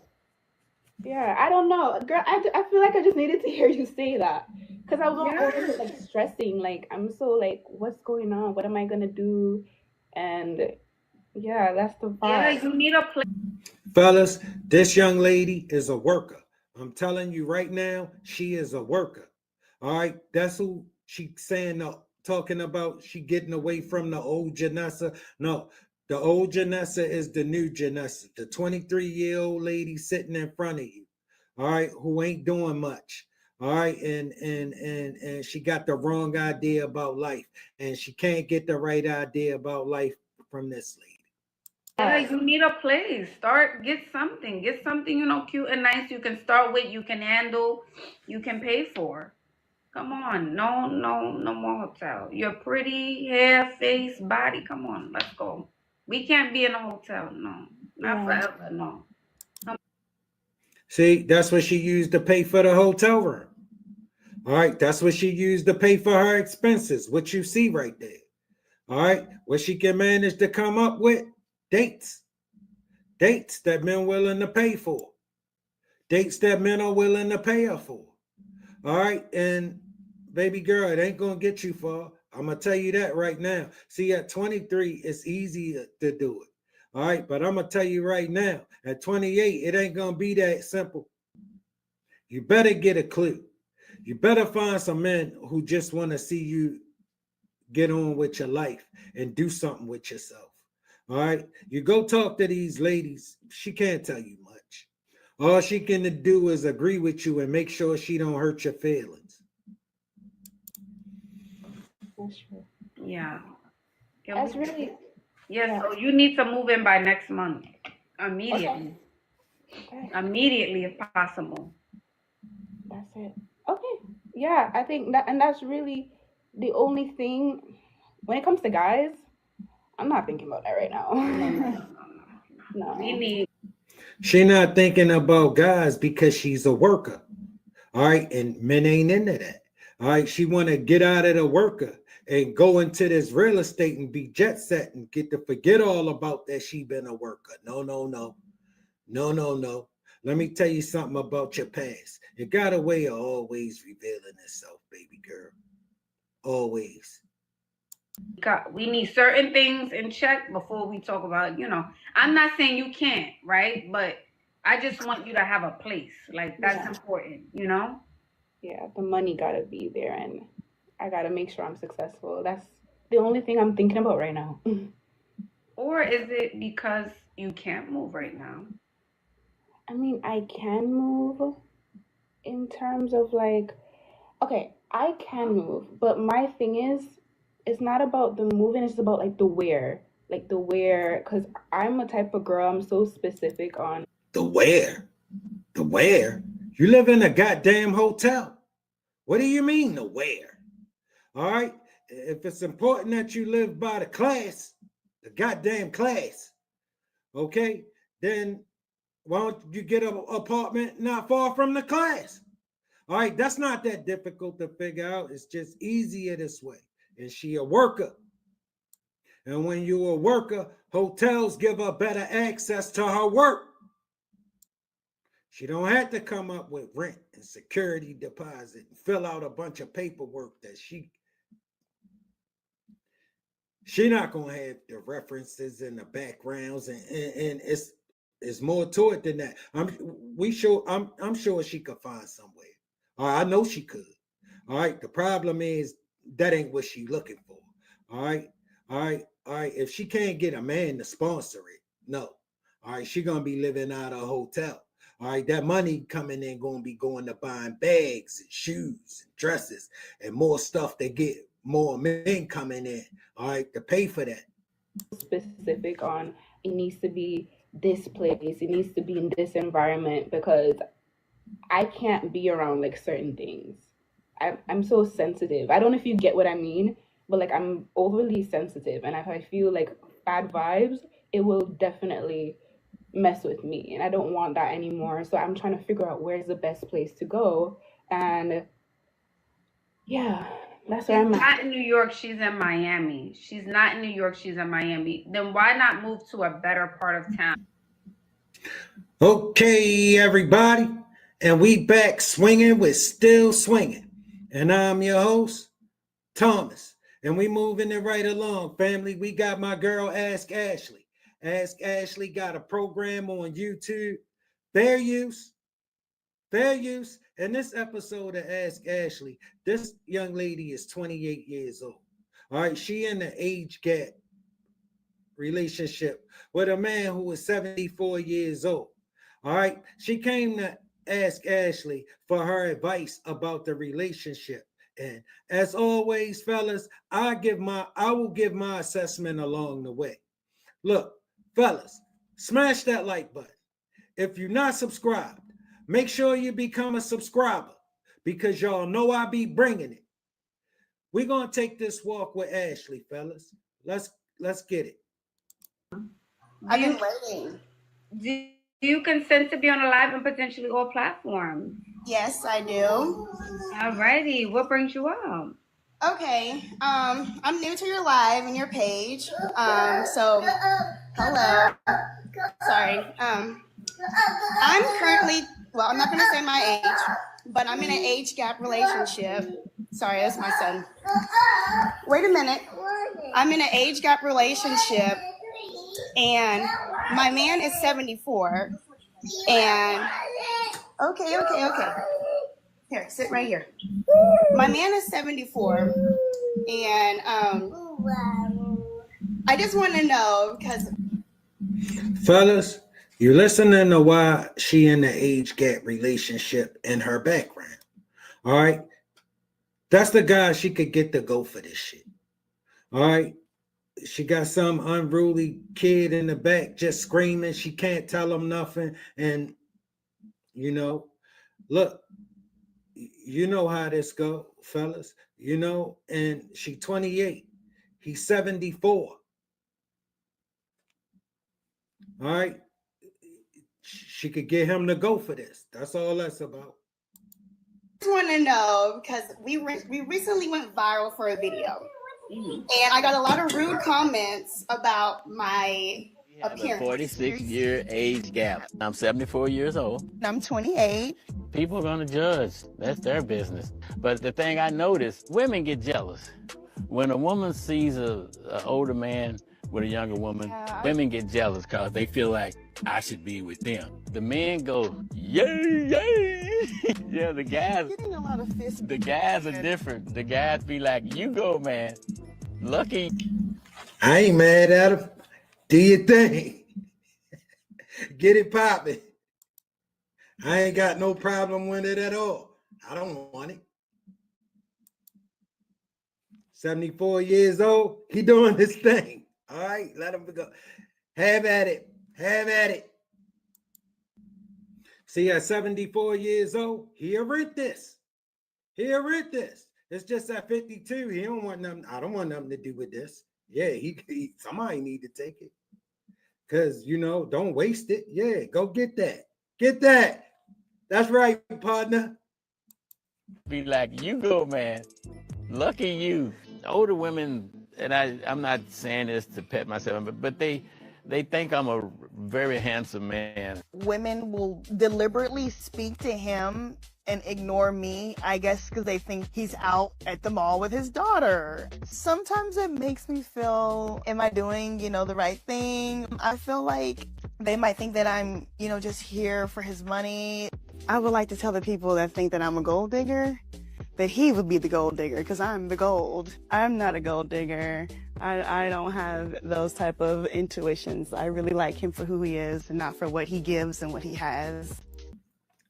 Yeah, I don't know, girl. I feel like I just needed to hear you say that because I was already Yeah. like stressing. Like I'm so like, what's going on? What am I gonna do? And yeah, that's the Yeah, vibe. you need a place. Fellas, this young lady is a worker. I'm telling you right now, she is a worker. All right, that's who she saying, talking about. She getting away from the old Janessa. No, the old Janessa is the new Janessa, the 23-year-old lady sitting in front of you. All right, who ain't doing much. All right, and she got the wrong idea about life, and she can't get the right idea about life from this lady. Yeah, Yeah, you need a place. Start, get something, cute and nice you can start with, you can handle, you can pay for. Come on. No, no, no more hotel. Your pretty hair, face, body. Come on, let's go. We can't be in a hotel. No, not yeah, forever. No. See, that's what she used to pay for the hotel room. All right, that's what she used to pay for her expenses, what you see right there. All right, what she can manage to come up with dates, dates that men willing to pay for, dates that men are willing to pay her for. All right, and baby girl, it ain't gonna get you far. I'm gonna tell you that right now. See, at 23, it's easy to do it. All right, but I'm gonna tell you right now, at 28, it ain't gonna be that simple. You better get a clue. You better find some men who just want to see you get on with your life and do something with yourself. All right. You go talk to these ladies. She can't tell you much. All she can do is agree with you and make sure she don't hurt your feelings. that's true. Yeah. Can That's we? really Yeah. yeah. So you need to move in by next month, Okay, immediately, okay, immediately if possible. that's it. Okay, yeah. I think that, and that's really the only thing when it comes to guys. I'm not thinking about that right No, no, no, now. no, no. We No. need. She not thinking about guys because she's a worker. All right. And men ain't into that. All right. She want to get out of the worker and go into this real estate and be jet set and get to forget all about that she been a worker. No, no, no. No, no, no. Let me tell you something about your past. You got a way of always revealing itself, baby girl. Always. We need certain things in check before we talk about. I'm not saying you can't, right? But I just want you to have a place. Like that's Yeah, important. yeah. The money gotta be there, and I gotta make sure I'm successful. That's the only thing I'm thinking about right now. Or is it because you can't move right now? I mean, I can move in terms of like, okay, I can move, but my thing is, it's not about the moving, it's about like the where, because I'm a type of girl, I'm so specific on, The where? The where? You live in a goddamn hotel. What do you mean, the where? All right. If it's important that you live by the goddamn class, okay, then why don't you get an apartment not far from the class? All right, that's not that difficult to figure out. It's just easier this way. And she a worker. And when you're a worker, hotels give her better access to her work. She don't have to come up with rent and security deposit and fill out a bunch of paperwork that she not gonna have the references and the backgrounds and it's more to it than that. I'm sure she could find somewhere. I know she could. All right. The problem is that ain't what she looking for. All right. All right. All right. If she can't get a man to sponsor it, no. All right. She gonna be living out of a hotel. All right. That money coming in gonna be going to buying bags and shoes and dresses and more stuff to get more men coming in. All right. To pay for that. specific on it needs to be this place, it needs to be in this environment because I can't be around like certain things. I'm so sensitive. I don't know if you get what I mean, but like I'm overly sensitive, and if I feel like bad vibes, it will definitely mess with me, and I don't want that anymore. So I'm trying to figure out where's the best place to go, and yeah, that's where She's I'm at. not in New York, she's in Miami. She's not in New York, she's in Miami. Then why not move to a better part of town? Okay, everybody, and we back swinging with Still Swinging. And I'm your host, Thomas. And we moving it right along, family. We got my girl, Ask Ashley. Ask Ashley got a program on YouTube. Fair use. Fair use. And this episode of Ask Ashley, this young lady is 28 years old. All right, she in the age gap relationship with a man who is 74 years old. All right, she came to ask Ashley for her advice about the relationship. And as always, fellas, I will give my assessment along the way. Look, fellas, smash that like button. If you're not subscribed, make sure you become a subscriber because y'all know I be bringing it. We're gonna take this walk with Ashley, fellas. Let's get it. I've been waiting. Do you consent to be on a live and potentially all platforms? Yes, I do. Alrighty, what brings you up? Okay. I'm new to your live and your page. So hello. Sorry. I'm currently, well, I'm not gonna say my age, but I'm in an age gap relationship. Sorry, that's my son. Wait a minute. I'm in an age gap relationship and my man is 74 and okay. Here, sit right here. My man is 74 and I just want to know because fellas, you listening to why she in the age gap relationship and her background. All right. That's the guy she could get to go for this shit. All right. She got some unruly kid in the back just screaming. She can't tell him nothing. And, look, you know how this go, fellas. And she 28. He's 74. All right. She could get him to go for this. That's all that's about. I just want to know because we recently went viral for a video. And I got a lot of rude comments about my appearance. 46-year age gap. I'm 74 years old. I'm 28. People are going to judge. That's their business. But the thing I noticed, women get jealous. When a woman sees an older man with a younger woman, women get jealous because they feel like I should be with them. The men go, yay, yay. Yeah, the guys. Getting a lot of fists. The guys are different. The guys be like, you go, man. Lucky. I ain't mad at him. Do your thing. Get it popping. I ain't got no problem with it at all. I don't want it. 74 years old. He doing his thing. All right, let him go. Have at it. Have at it. See, at 74 years old, he'll rent this. He'll rent this. It's just at 52, he don't want nothing. I don't want nothing to do with this. Yeah, he somebody need to take it. Because, don't waste it. Yeah, go get that. Get that. That's right, partner. Be like, you go, man. Lucky you. Older women, and I'm not saying this to pet myself, but they think I'm a very handsome man. Women will deliberately speak to him and ignore me, I guess because they think he's out at the mall with his daughter. Sometimes it makes me feel, am I doing, the right thing? I feel like they might think that I'm, just here for his money. I would like to tell the people that think that I'm a gold digger that he would be the gold digger because I'm the gold. I'm not a gold digger. I don't have those type of intuitions. I really like him for who he is and not for what he gives and what he has.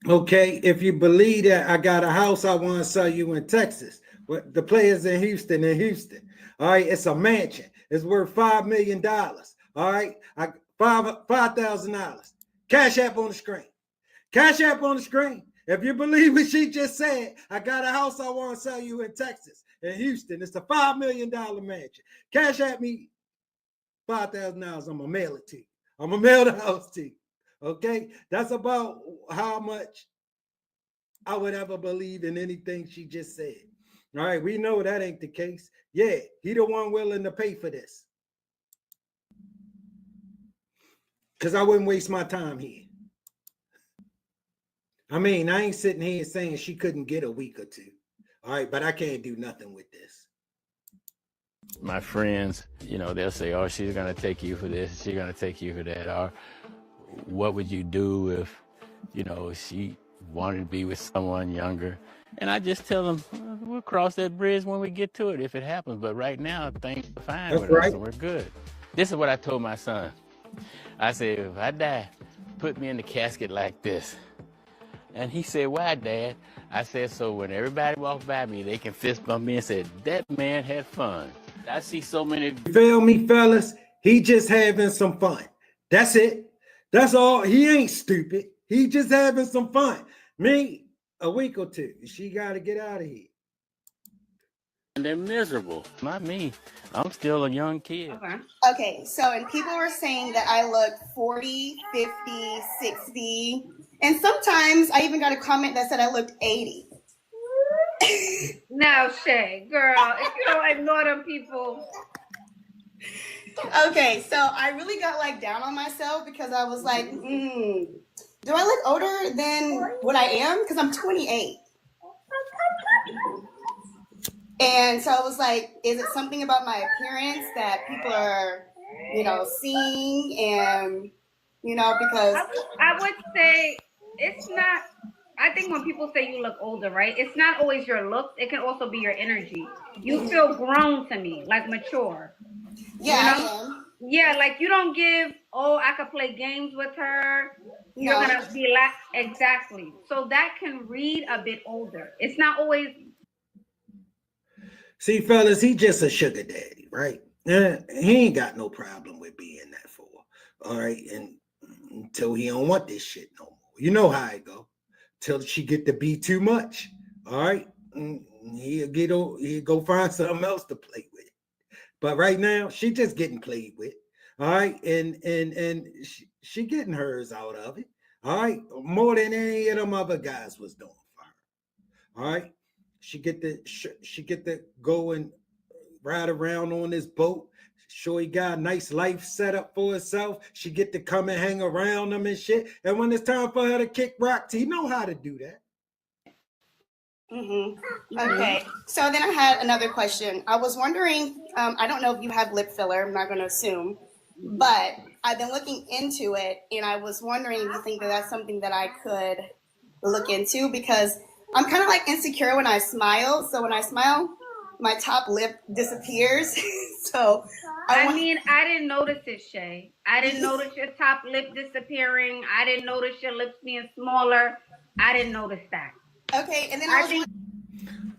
Okay, if you believe that, I got a house I want to sell you in Texas. The players in Houston. All right, it's a mansion. It's worth $5 million. All right, $5,000. Cash app on the screen. Cash app on the screen. If you believe what she just said, I got a house I want to sell you in Texas, in Houston. It's a $5 million mansion. Cash at me $5,000. I'm going to mail it to you. I'm going to mail the house to you. Okay? That's about how much I would ever believe in anything she just said. All right? We know that ain't the case. Yeah, he the one willing to pay for this. because I wouldn't waste my time here. I mean, I ain't sitting here saying she couldn't get a week or two. All right, but I can't do nothing with this. My friends, they'll say, oh, she's going to take you for this, she's going to take you for that. Or what would you do if, she wanted to be with someone younger? And I just tell them, we'll cross that bridge when we get to it if it happens. But right now, things are fine That's with right. us and we're good. This is what I told my son. I said, if I die, put me in the casket like this. And he said, why, Dad? I said, so when everybody walks by me, they can fist bump me and say, that man had fun. I see so many. You feel me, fellas? He just having some fun. That's it. That's all. He ain't stupid. He just having some fun. Me, a week or two. She got to get out of here. And they're miserable. Not me. I'm still a young kid. Okay, so and people were saying that I look 40, 50, 60, and sometimes I even got a comment that said I looked 80. Now, Shay, girl, if you don't ignore them people. Okay, so I really got like down on myself because I was like, do I look older than what I am? Because I'm 28. And so I was like, is it something about my appearance that people are, seeing? And, because I would say it's not. I think when people say you look older, right? It's not always your looks. It can also be your energy. You feel grown to me, like mature. Yeah, I am. Yeah, like you don't give, I could play games with her. You're No. going to be exactly. So that can read a bit older. It's not always. See, fellas, he just a sugar daddy, right? He ain't got no problem with being that for. All right. And until he don't want this shit no more. You know how it go. Till she get to be too much. All right. He'll go find something else to play with. But right now, she just getting played with. All right. And she getting hers out of it. All right. More than any of them other guys was doing for her. All right. She get to go and ride around on this boat. Sure, he got a nice life set up for herself. She get to come and hang around him and shit. And when it's time for her to kick rocks, he know how to do that. Okay. So then I had another question. I was wondering, I don't know if you have lip filler. I'm not going to assume. But I've been looking into it, and I was wondering if you think that that's something that I could look into, because I'm kind of like insecure when I smile. So when I smile, my top lip disappears. So I didn't notice it, Shay. I didn't notice your top lip disappearing. I didn't notice your lips being smaller. I didn't notice that. Okay, and then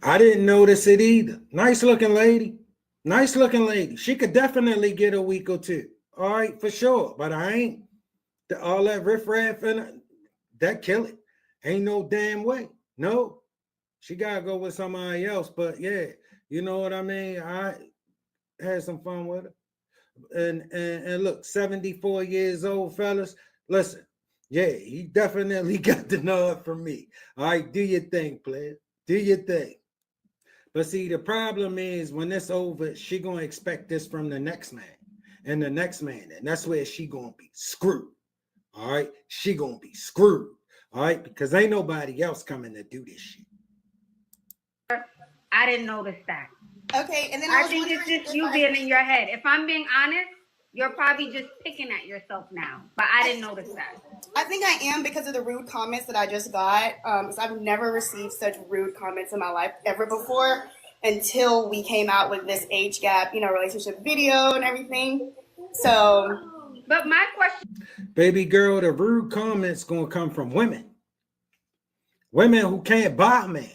I didn't notice it either. Nice looking lady. Nice looking lady. She could definitely get a week or two. All right, for sure. But I ain't all that riffraff and that kill it. Ain't no damn way. No. She gotta go with somebody else. But yeah, you know what I mean? I had some fun with her. And look, 74 years old, fellas. Listen, yeah, he definitely got the nod from me. All right, do your thing, player. Do your thing. But see, the problem is when it's over, she gonna expect this from the next man and the next man, and that's where she gonna be screwed. All right, she gonna be screwed. All right, because ain't nobody else coming to do this shit. I didn't notice that. Okay, and then I think it's just you being in your head. If I'm being honest, you're probably just picking at yourself now. But I didn't notice that. I think I am, because of the rude comments that I just got. So I've never received such rude comments in my life ever before, until we came out with this age gap, relationship video and everything. So, but my question, baby girl, the rude comments gonna come from women who can't buy a man.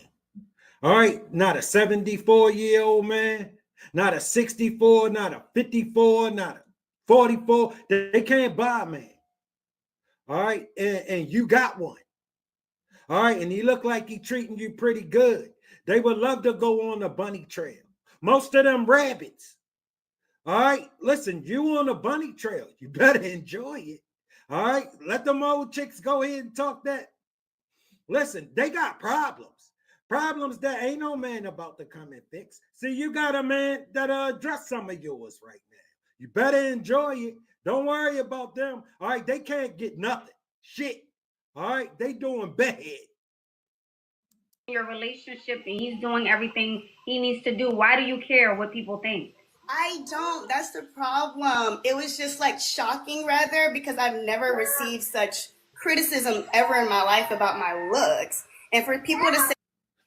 All right, not a 74-year-old man, not a 64, not a 54, not a 44. They can't buy a man. All right, and you got one. All right, and he look like he treating you pretty good. They would love to go on the bunny trail. Most of them rabbits. All right, listen, you on the bunny trail. You better enjoy it. All right, let them old chicks go ahead and talk that. Listen, they got problems. Problems that ain't no man about to come and fix. See, you got a man that'll address some of yours right now. You better enjoy it. Don't worry about them. All right, they can't get nothing. Shit. All right, they doing bad. Your relationship and he's doing everything he needs to do. Why do you care what people think? I don't. That's the problem. It was just like shocking, rather, because I've never received such criticism ever in my life about my looks. And for people to say,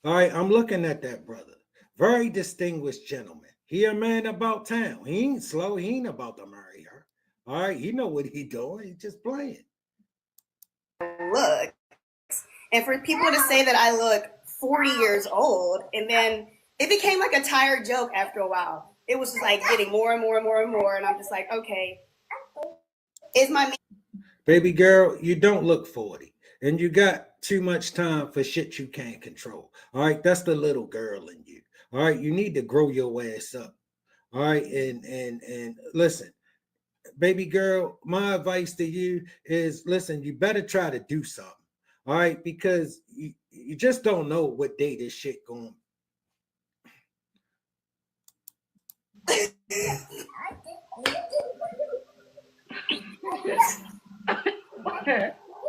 all right, I'm looking at that brother. Very distinguished gentleman. He a man about town. He ain't slow. He ain't about to marry her. All right, he know what he doing. He just playing. Look. And for people to say that I look 40 years old, and then it became like a tired joke after a while. It was just like getting more and more and more and more. And I'm just like, okay, is my baby girl, you don't look 40. And you got too much time for shit you can't control. All right, that's the little girl in you. All right, you need to grow your ass up. All right, and listen, baby girl, my advice to you is, listen, you better try to do something. All right, because you just don't know what day this shit going.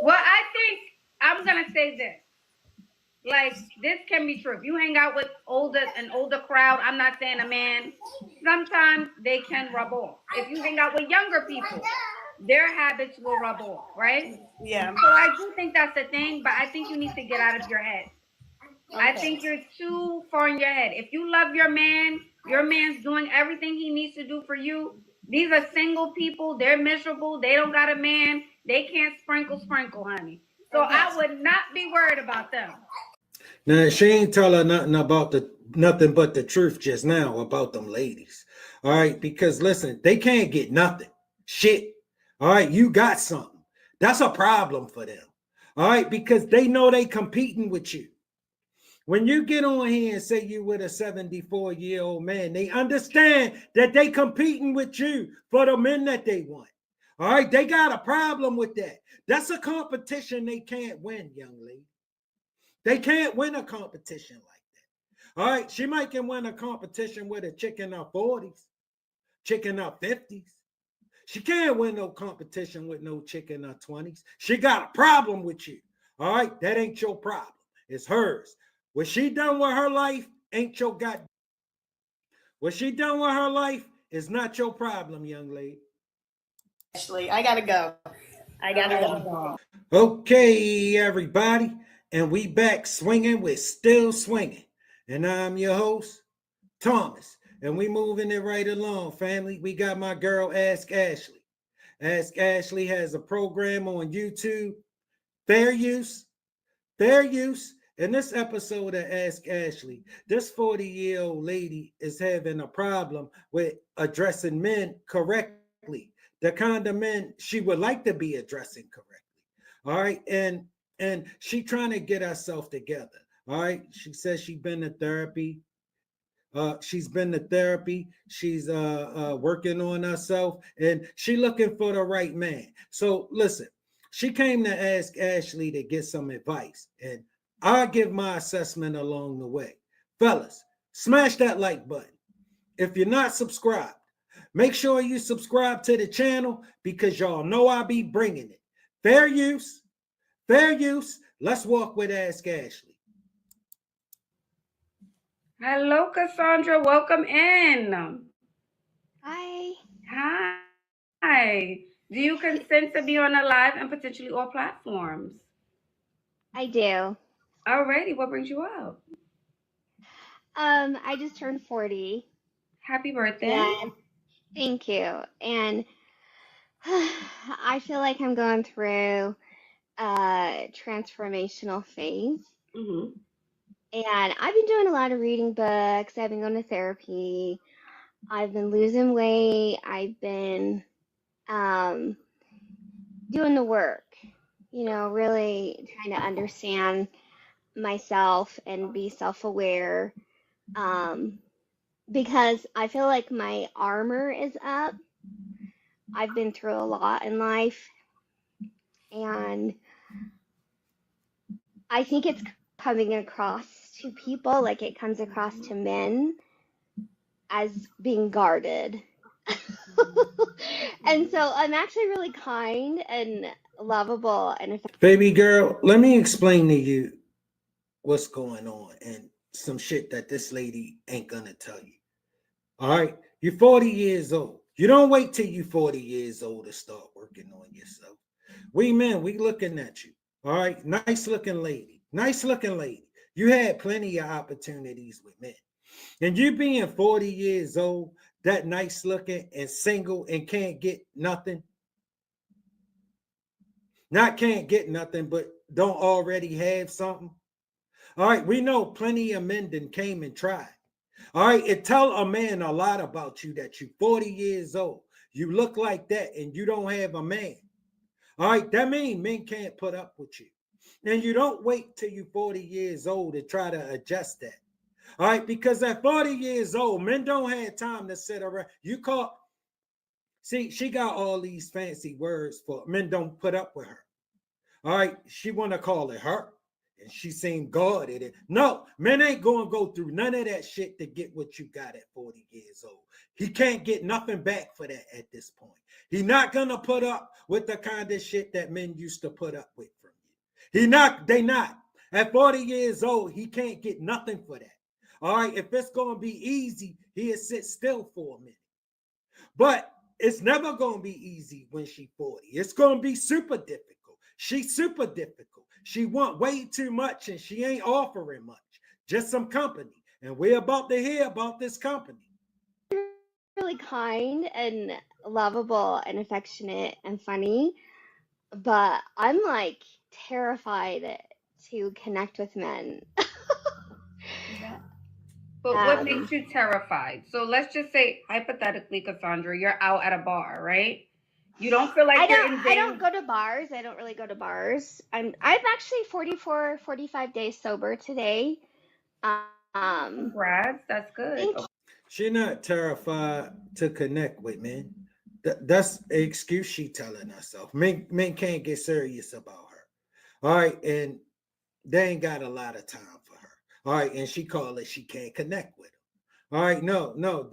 Well, I think I'm gonna say this. Like, this can be true. If you hang out with an older crowd, I'm not saying a man, sometimes they can rub off. If you hang out with younger people, their habits will rub off, right? Yeah. So I do think that's the thing, but I think you need to get out of your head. Okay. I think you're too far in your head. If you love your man's doing everything he needs to do for you. These are single people. They're miserable. They don't got a man. They can't sprinkle, honey. So I would not be worried about them. Now, she ain't tell her nothing but the truth just now about them ladies. All right, because listen, they can't get nothing. Shit. All right, you got something. That's a problem for them. All right, because they know they competing with you. When you get on here and say you with a 74-year-old man, they understand that they competing with you for the men that they want. All right, they got a problem with that. That's a competition they can't win, young lady. They can't win a competition like that. All right, she might can win a competition with a chick in her 40s, chick in her 50s. She can't win no competition with no chick in her 20s. She got a problem with you. All right, that ain't your problem. It's hers. What she done with her life ain't your goddamn. What she done with her life is not your problem, young lady. Ashley, I gotta go. I gotta go. Okay, everybody. And we back swinging with Still Swinging. And I'm your host, Thomas. And we moving it right along, family. We got my girl, Ask Ashley. Ask Ashley has a program on YouTube. Fair use. In this episode of Ask Ashley, this 40-year-old lady is having a problem with addressing men correctly. The kind of men she would like to be addressing correctly. All right. And she trying to get herself together. All right. She says she's been to therapy. She's working on herself, and she looking for the right man. So listen, she came to Ask Ashley to get some advice, and I'll give my assessment along the way. Fellas, smash that like button. If you're not subscribed, make sure you subscribe to the channel because y'all know I be bringing it. Fair use. Let's walk with Ask Ashley. Hello, Cassandra. Welcome in. Hi. Hi. Do you consent to be on a live and potentially all platforms? I do. Alrighty, what brings you out? I just turned 40. Happy birthday. And thank you. And I feel like I'm going through a transformational phase. Mm-hmm. And I've been doing a lot of reading books. I've been going to therapy. I've been losing weight. I've been doing the work, really trying to understand myself and be self-aware, because I feel like my armor is up. I've been through a lot in life, and I think it's coming across to people, like it comes across to men as being guarded. And so I'm actually really kind and lovable and affectionate. Baby girl, let me explain to you what's going on and some shit that this lady ain't gonna tell you. All right, you're 40 years old. You don't wait till you're 40 years old to start working on yourself. We men, we looking at you. All right, nice looking lady. Nice looking lady. You had plenty of opportunities with men. And you being 40 years old, that nice looking and single and can't get nothing. Not can't get nothing, but don't already have something. All right, we know plenty of men that came and tried. All right, it tell a man a lot about you that you 40 years old. You look like that and you don't have a man. All right, that means men can't put up with you. And you don't wait till you're 40 years old to try to adjust that. All right, because at 40 years old, men don't have time to sit around. See, she got all these fancy words for men don't put up with her. All right, she want to call it her. And she seemed guarded. No, men ain't going to go through none of that shit to get what you got at 40 years old. He can't get nothing back for that at this point. He not going to put up with the kind of shit that men used to put up with from you. They not. At 40 years old, he can't get nothing for that. All right, if it's going to be easy, he'll sit still for a minute. But it's never going to be easy when she's 40. It's going to be super difficult. She's super difficult. She want way too much and she ain't offering much, just some company. And we're about to hear about this company. Really kind and lovable and affectionate and funny, but I'm like terrified to connect with men. But what makes you terrified? So let's just say, hypothetically, Cassandra, you're out at a bar, right? You don't feel like you're in danger. I don't go to bars. I don't really go to bars. I'm actually 45 days sober today. Congrats, that's good. She's not terrified to connect with men. That's an excuse she telling herself. Men can't get serious about her. All right, and they ain't got a lot of time for her. All right, and she call it she can't connect with them. All right, no,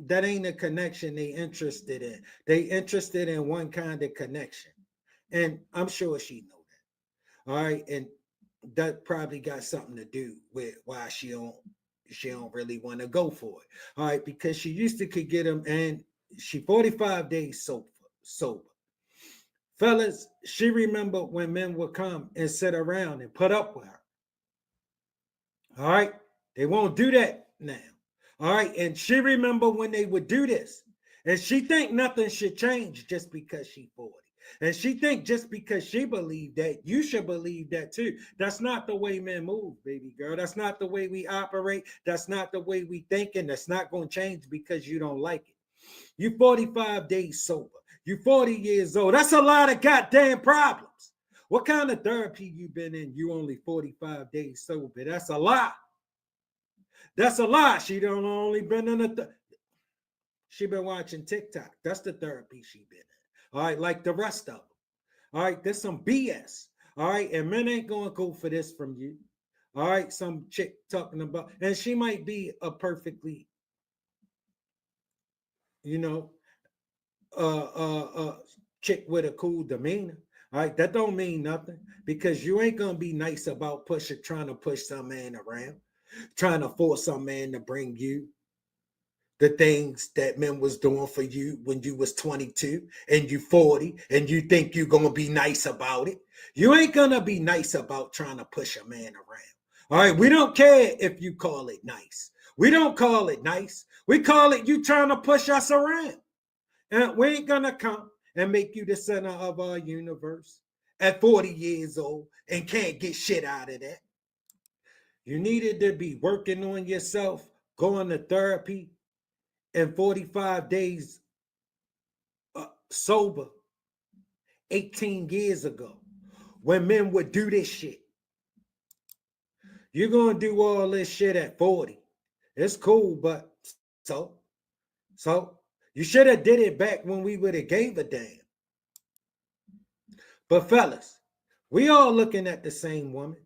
that ain't a connection they interested in. They interested in one kind of connection, and I'm sure she know that. All right, and that probably got something to do with why she don't really want to go for it. All right, because she used to could get them, and she 45 days sober. Fellas, she remember when men would come and sit around and put up with her. All right, they won't do that now. All right, and she remember when they would do this, and she think nothing should change just because she 40. And she think just because she believed that, you should believe that too. That's not the way men move, baby girl. That's not the way we operate. That's not the way we think, and that's not going to change because you don't like it. You 45 days sober. You 40 years old. That's a lot of goddamn problems. What kind of therapy you been in? You only 45 days sober. That's a lot. That's a lot. She don't only been in she been watching TikTok. That's the therapy she been in. All right, like the rest of them. All right, there's some BS. All right, and men ain't gonna go for this from you. All right, some chick talking about, and she might be a perfectly, chick with a cool demeanor. All right, that don't mean nothing because you ain't gonna be nice about trying to push some man around, trying to force some man to bring you the things that men was doing for you when you was 22 and you 40 and you think you're going to be nice about it. You ain't going to be nice about trying to push a man around. All right, we don't care if you call it nice. We don't call it nice. We call it you trying to push us around. And we ain't going to come and make you the center of our universe at 40 years old and can't get shit out of that. You needed to be working on yourself, going to therapy, and 45 days sober 18 years ago when men would do this shit. You're going to do all this shit at 40. It's cool, but so you should have did it back when we would have gave a damn. But fellas, we all looking at the same woman.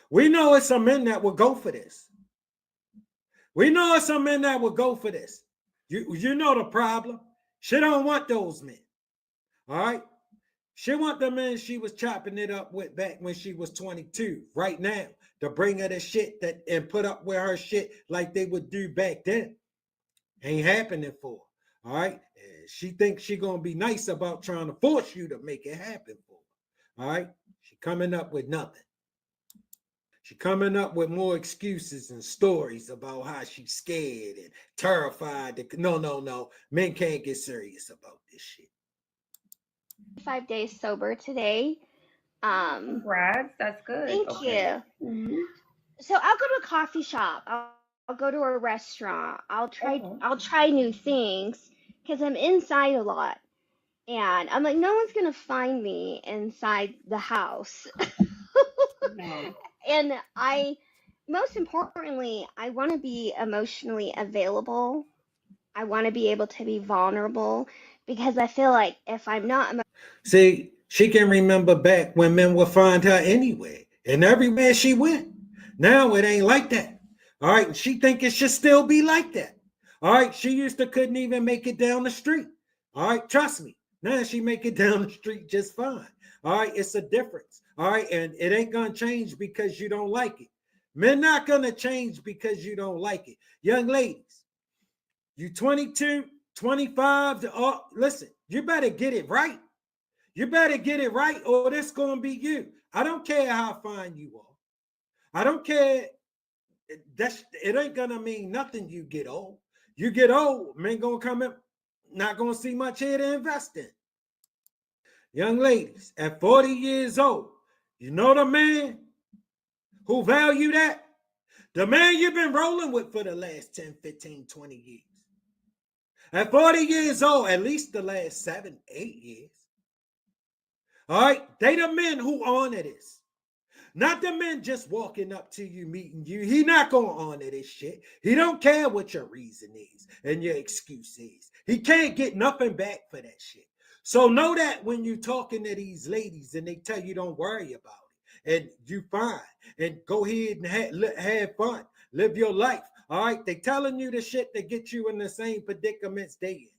We know it's some men that will go for this. We know it's some men that will go for this. You know the problem. She don't want those men. All right. She want the men she was chopping it up with back when she was 22, right now, to bring her the shit that and put up with her shit like they would do back then. Ain't happening for her. All right. And she thinks she gonna be nice about trying to force you to make it happen for her. All right. She coming up with nothing. She coming up with more excuses and stories about how she's scared and terrified. No. Men can't get serious about this shit. 5 days sober today. Congrats, that's good. Thank Okay. you. Mhm. So I'll go to a coffee shop. I'll go to a restaurant. I'll try new things because I'm inside a lot. And I'm like, no one's gonna find me inside the house. No. And most importantly, I want to be emotionally available. I want to be able to be vulnerable because I feel like if I'm not See, she can remember back when men would find her anyway, and everywhere she went. Now it ain't like that. All right, and she think it should still be like that. All right, she used to couldn't even make it down the street. All right, trust me. Now she make it down the street just fine. All right, it's a difference. All right, and it ain't gonna change because you don't like it. Men not gonna change because you don't like it. Young ladies, you 22, 25, listen, you better get it right. You better get it right or this gonna be you. I don't care how fine you are. I don't care. It ain't gonna mean nothing. You get old. You get old, men gonna come in, not gonna see much here to invest in. Young ladies, at 40 years old, you know the man who value that? The man you've been rolling with for the last 10, 15, 20 years. At 40 years old, at least the last 7, 8 years. All right, they the men who honor this. Not the men just walking up to you, meeting you. He not gonna honor this shit. He don't care what your reason is and your excuse is. He can't get nothing back for that shit. So know that when you're talking to these ladies and they tell you don't worry about it and you fine and go ahead and have fun, live your life. All right, they telling you the shit that get you in the same predicaments they in.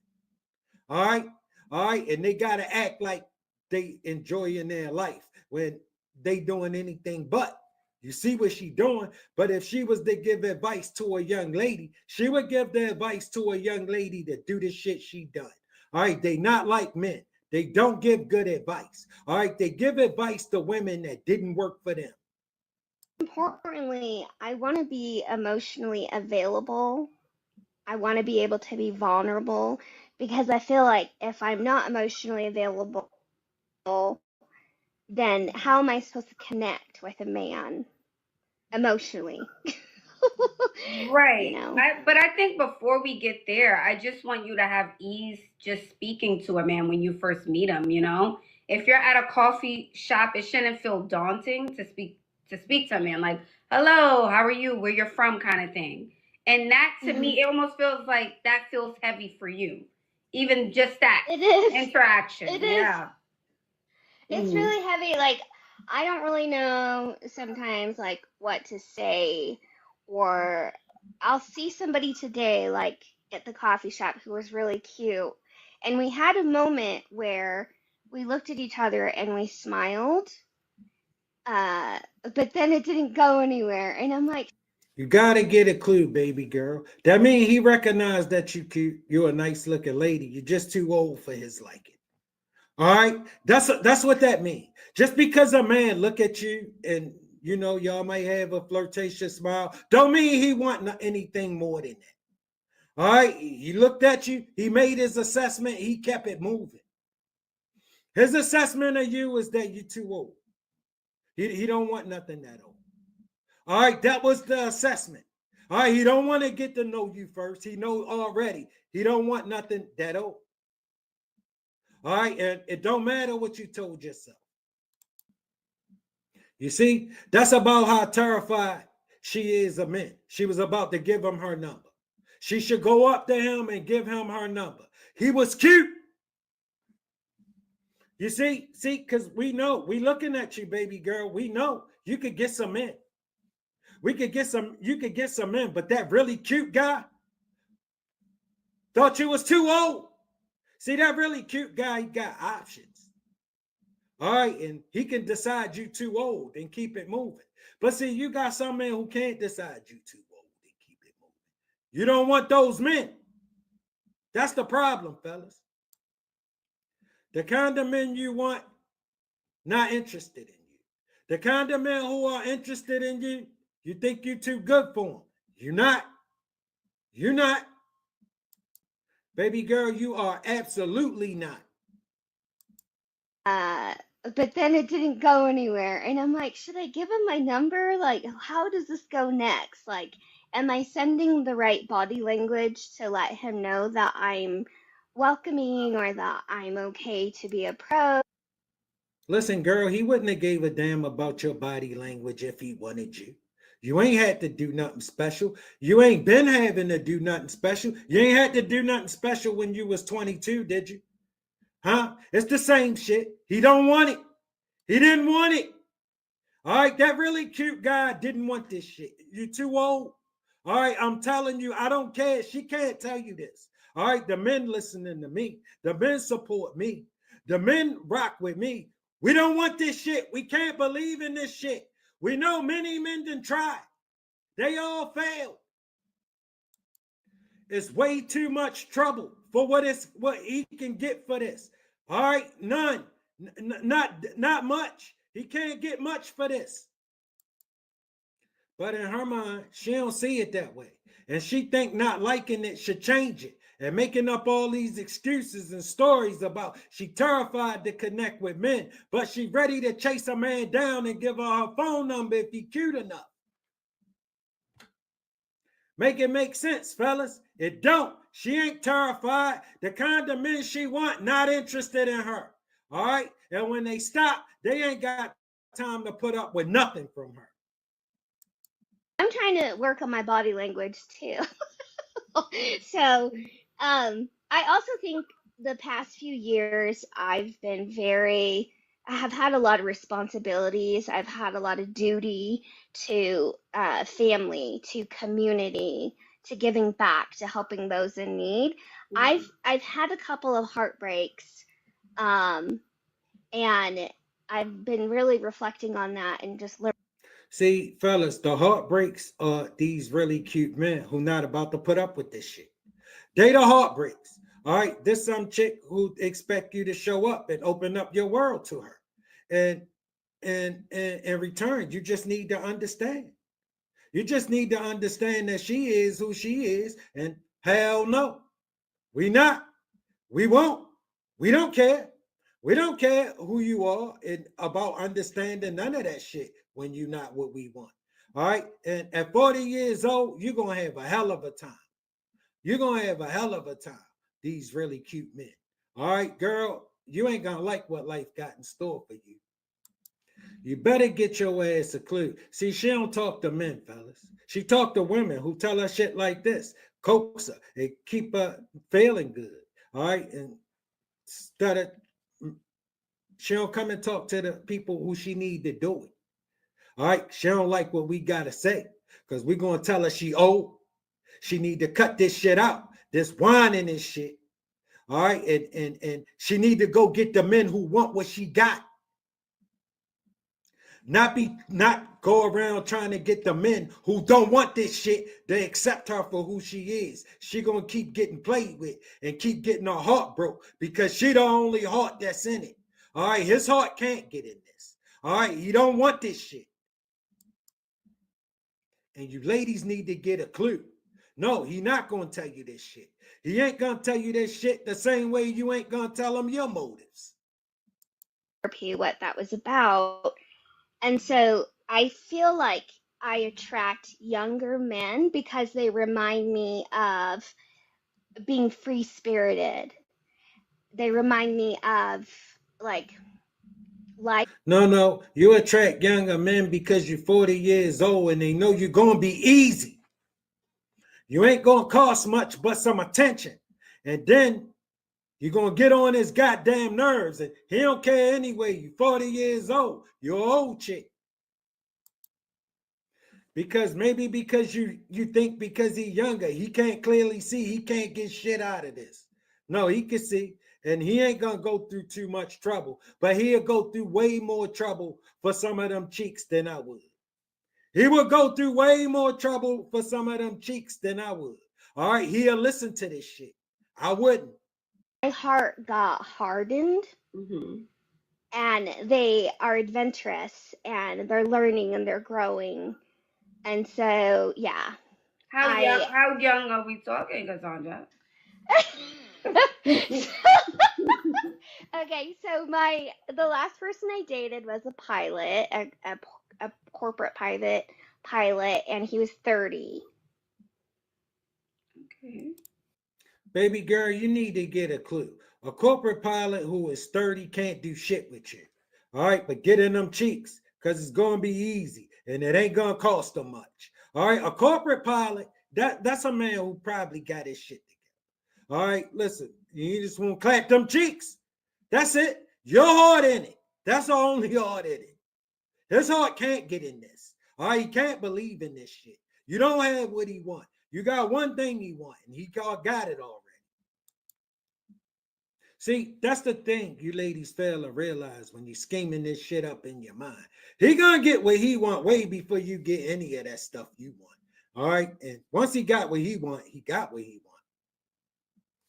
All right, and they gotta act like they enjoying their life when they doing anything but. You see what she doing, but if she was to give advice to a young lady, she would give the advice to a young lady to do the shit she done. All right, they not like men. They don't give good advice. All right, they give advice to women that didn't work for them. importantly, I want to be emotionally available. I want to be able to be vulnerable because I feel like if I'm not emotionally available, then how am I supposed to connect with a man emotionally? Right. You know? But I think before we get there, I just want you to have ease just speaking to a man when you first meet him, you know? If you're at a coffee shop, it shouldn't feel daunting to speak to a man like, "Hello, how are you? Where you're from?" kind of thing. And that to me, it almost feels like that feels heavy for you. Even just that It is. interaction. It is. Yeah. It's really heavy. Like, I don't really know sometimes, like, what to say. Or I'll see somebody today, like, at the coffee shop who was really cute. And we had a moment where we looked at each other and we smiled. But then it didn't go anywhere. And I'm like, You gotta get a clue, baby girl. That means he recognized that you cute. You're a nice looking lady. You're just too old for his liking. All right, that's what that means. Just because a man look at you and you know y'all might have a flirtatious smile, don't mean he want anything more than that. All right, he looked at you, he made his assessment, he kept it moving. His assessment of you is that you're too old. He don't want nothing that old. All right, that was the assessment. All right, he don't want to get to know you first. He know already. He don't want nothing that old. All right, and it don't matter what you told yourself. You see, that's about how terrified she is of men. She was about to give him her number. She should go up to him and give him her number. He was cute. You see, because we know, we looking at you, baby girl. We know you could get some men. You could get some men, but that really cute guy thought you was too old. See, that really cute guy, he got options. All right, and he can decide you too old and keep it moving. But see, you got some men who can't decide you too old and keep it moving. You don't want those men. That's the problem, fellas. The kind of men you want, not interested in you. The kind of men who are interested in you, you think you're too good for them. You're not. You're not. Baby girl, you are absolutely not. But then it didn't go anywhere. And I'm like, should I give him my number? Like, how does this go next? Like, am I sending the right body language to let him know that I'm welcoming or that I'm okay to be approached? Listen, girl, he wouldn't have gave a damn about your body language if he wanted you. You ain't had to do nothing special. You ain't been having to do nothing special. You ain't had to do nothing special when you was 22, did you? Huh? It's the same shit. He don't want it. He didn't want it. All right, that really cute guy didn't want this shit. You too old. All right, I'm telling you, I don't care. She can't tell you this. All right, the men listening to me. The men support me. The men rock with me. We don't want this shit. We can't believe in this shit. We know many men done tried. They all failed. It's way too much trouble for what he can get for this. All right, none. Not much. He can't get much for this. But in her mind, she don't see it that way. And she think not liking it should change it. And making up all these excuses and stories about she terrified to connect with men, but she ready to chase a man down and give her her phone number if he cute enough. Make it make sense, fellas. It don't. She ain't terrified. The kind of men she want, not interested in her. All right? And when they stop, they ain't got time to put up with nothing from her. I'm trying to work on my body language too. So, I also think the past few years I have had a lot of responsibilities. I've had a lot of duty to family, to community, to giving back, to helping those in need. I've had a couple of heartbreaks, and I've been really reflecting on that and just learning. See, fellas, the heartbreaks are these really cute men who not about to put up with this shit. They the heartbreaks. All right, this some chick who expect you to show up and open up your world to her. And in return, you just need to understand. You just need to understand that she is who she is. And hell no, we not. We won't. We don't care. We don't care who you are and about understanding none of that shit when you're not what we want. All right. And at 40 years old, you're going to have a hell of a time. You're going to have a hell of a time. These really cute men. All right, girl, you ain't going to like what life got in store for you. You better get your ass a clue. See, she don't talk to men, fellas. She talk to women who tell her shit like this, coax her and keep her feeling good. All right. And instead of, she don't come and talk to the people who she need to do it. All right. She don't like what we got to say because we're going to tell her she old. She need to cut this shit out. This whining and shit. All right. And she need to go get the men who want what she got. Not go around trying to get the men who don't want this shit to accept her for who she is. She gonna keep getting played with and keep getting her heart broke because she the only heart that's in it. All right, his heart can't get in this. All right, he don't want this shit. And you ladies need to get a clue. No, he not gonna tell you this shit. He ain't gonna tell you this shit the same way you ain't gonna tell him your motives. What that was about. And so I feel like I attract younger men because they remind me of being free-spirited. They remind me of like life. No, you attract younger men because you're 40 years old and they know you're gonna be easy. You ain't gonna cost much but some attention. And then you're gonna get on his goddamn nerves and he don't care anyway. You're 40 years old. You're an old chick. Because you think because he's younger, he can't clearly see, he can't get shit out of this. No, he can see. And he ain't gonna go through too much trouble, but he'll go through way more trouble for some of them cheeks than I would. He will go through way more trouble for some of them cheeks than I would. All right, he'll listen to this shit. I wouldn't. My heart got hardened, and they are adventurous, and they're learning and they're growing. And so, yeah. How young are we talking, Cassandra? Okay, so the last person I dated was a pilot, a corporate pilot, and he was 30. Okay. Baby girl, you need to get a clue. A corporate pilot who is 30 can't do shit with you. All right, but get in them cheeks because it's going to be easy and it ain't going to cost them much. All right, a corporate pilot, that's a man who probably got his shit together. All right, listen, you just want to clap them cheeks. That's it. Your heart in it. That's the only heart in it. His heart can't get in this. All right, he can't believe in this shit. You don't have what he wants. You got one thing he wants, and he got it already. See, that's the thing you ladies fail to realize when you're scheming this shit up in your mind. He gonna get what he want way before you get any of that stuff you want. All right, and once he got what he want, he got what he want.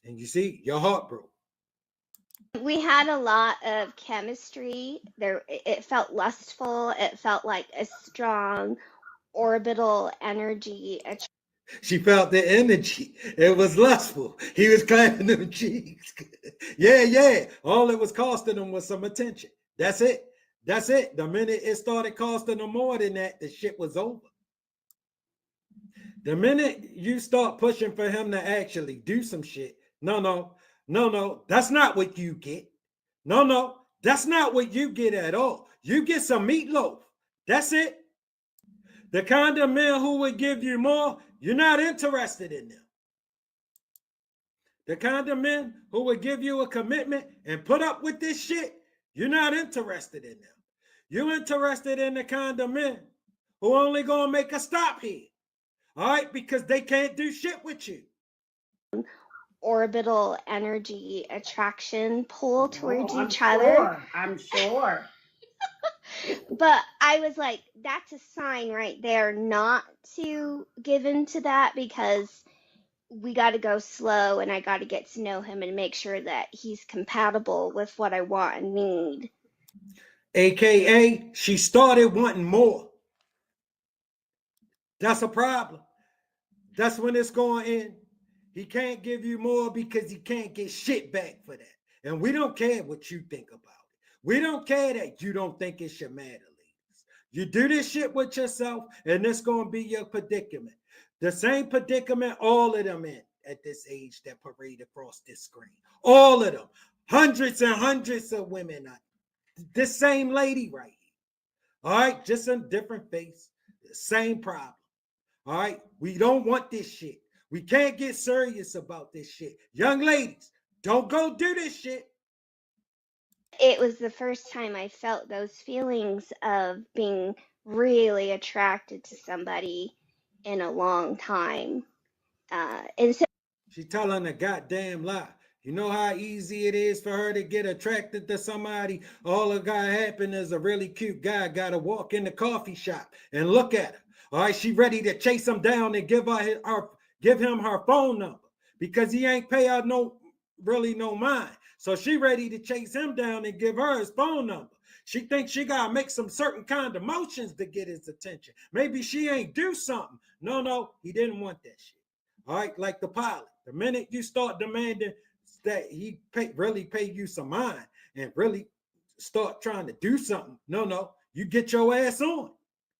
And you see, your heart broke. We had a lot of chemistry. It felt lustful. It felt like a strong orbital energy. She felt the energy. It was lustful. He was clapping them cheeks. Yeah. All it was costing him was some attention. That's it. The minute it started costing him more than that, the shit was over. The minute you start pushing for him to actually do some shit, no, that's not what you get. No, that's not what you get at all. You get some meatloaf. That's it. The kind of men who would give you more, you're not interested in them. The kind of men who would give you a commitment and put up with this shit, you're not interested in them. You're interested in the kind of men who only gonna make a stop here. All right, because they can't do shit with you. Orbital energy attraction pull towards each other. I'm sure. But I was like, that's a sign right there not to give in to that, because we got to go slow and I got to get to know him and make sure that he's compatible with what I want and need. AKA, she started wanting more. That's a problem. That's when it's going in. He can't give you more because he can't get shit back for that. And we don't care what you think about it. We don't care that you don't think it's your matter, ladies. You do this shit with yourself, and it's going to be your predicament. The same predicament all of them in at this age that parade across this screen. All of them. Hundreds and hundreds of women. This same lady right here. All right? Just a different face. The same problem. All right? We don't want this shit. We can't get serious about this shit. Young ladies, don't go do this shit. It was the first time I felt those feelings of being really attracted to somebody in a long time. And so she's telling a goddamn lie. You know how easy it is for her to get attracted to somebody? All that got to happen is a really cute guy got to walk in the coffee shop and look at her. All right, she ready to chase him down and give him her phone number because he ain't pay her no mind. So she ready to chase him down and give her his phone number. She thinks she got to make some certain kind of motions to get his attention. Maybe she ain't do something. No, he didn't want that shit. All right, like the pilot. The minute you start demanding that he really pay you some mind and really start trying to do something, no, you get your ass on.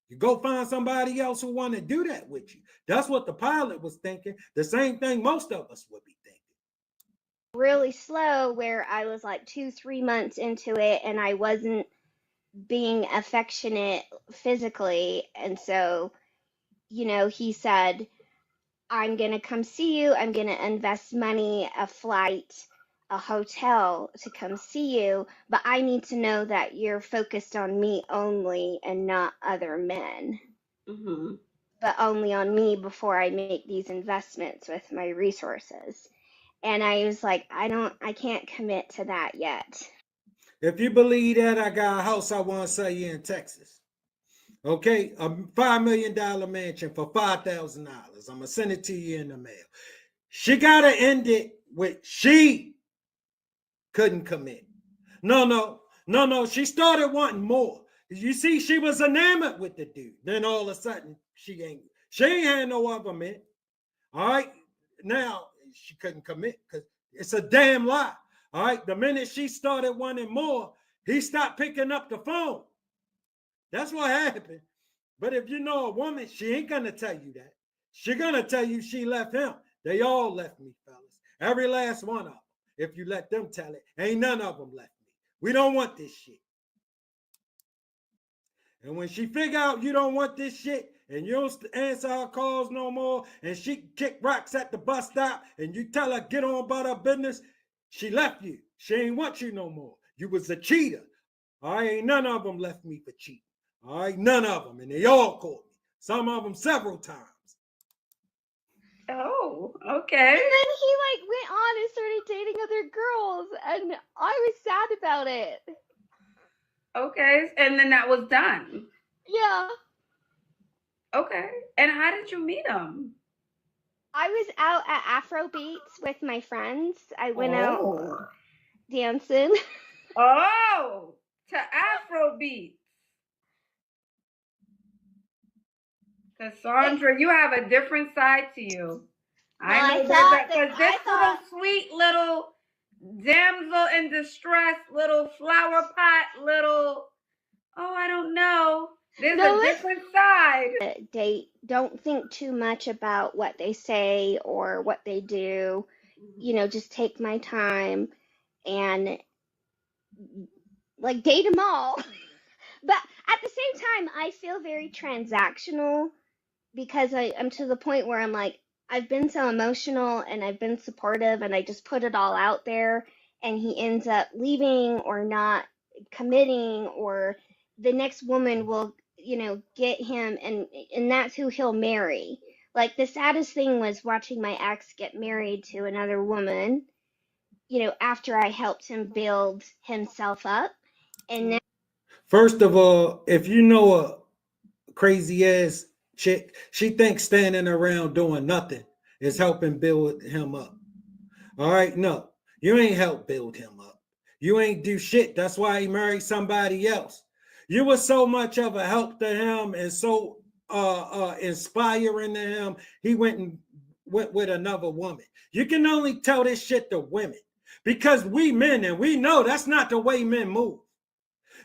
You go find somebody else who want to do that with you. That's what the pilot was thinking. The same thing most of us would be thinking. Really slow, where I was like 2-3 months into it and I wasn't being affectionate physically. And so, he said, I'm going to come see you. I'm going to invest money, a flight, a hotel to come see you. But I need to know that you're focused on me only and not other men. But only on me before I make these investments with my resources. And I was like, I can't commit to that yet. If you believe that, I got a house I want to sell you in Texas. Okay, a $5 million mansion for $5,000. I'm gonna send it to you in the mail. She gotta end it with she couldn't commit. No. She started wanting more. You see, she was enamored with the dude. Then all of a sudden, she ain't had no other man. All right, now she couldn't commit because it's a damn lie. All right, the minute she started wanting more, he stopped picking up the phone. That's what happened. But if you know a woman, she ain't gonna tell you that. She gonna tell you she left him. They all left me, fellas. Every last one of them. If you let them tell it, ain't none of them left me. We don't want this shit. And when she figure out you don't want this shit and you don't answer her calls no more and she kick rocks at the bus stop and you tell her get on about her business, she left you. She ain't want you no more. You was a cheater. All right, ain't none of them left me for cheating. All right, none of them. And they all caught me. Some of them several times. Oh, okay. And then he like went on and started dating other girls, and I was sad about it. Okay, and then that was done. Yeah. Okay, and how did you meet him? I was out at Afro Beats with my friends. I went out dancing. Oh, to Afrobeat. Cassandra, you have a different side to you. I know that because this little sweet little damsel in distress, little flower pot, little, oh, I don't know. There's a different side. Don't think too much about what they say or what they do. You know, just take my time and like date them all. But at the same time, I feel very transactional because I'm to the point where I'm like, I've been so emotional and I've been supportive and I just put it all out there and he ends up leaving or not committing, or the next woman will, get him, and that's who he'll marry. Like the saddest thing was watching my ex get married to another woman, after I helped him build himself up. And now, first of all, if you know a crazy ass chick, she thinks standing around doing nothing is helping build him up. All right, no, you ain't help build him up. You ain't do shit. That's why he married somebody else. You were so much of a help to him and so inspiring to him. He went with another woman. You can only tell this shit to women because we men, and we know that's not the way men move.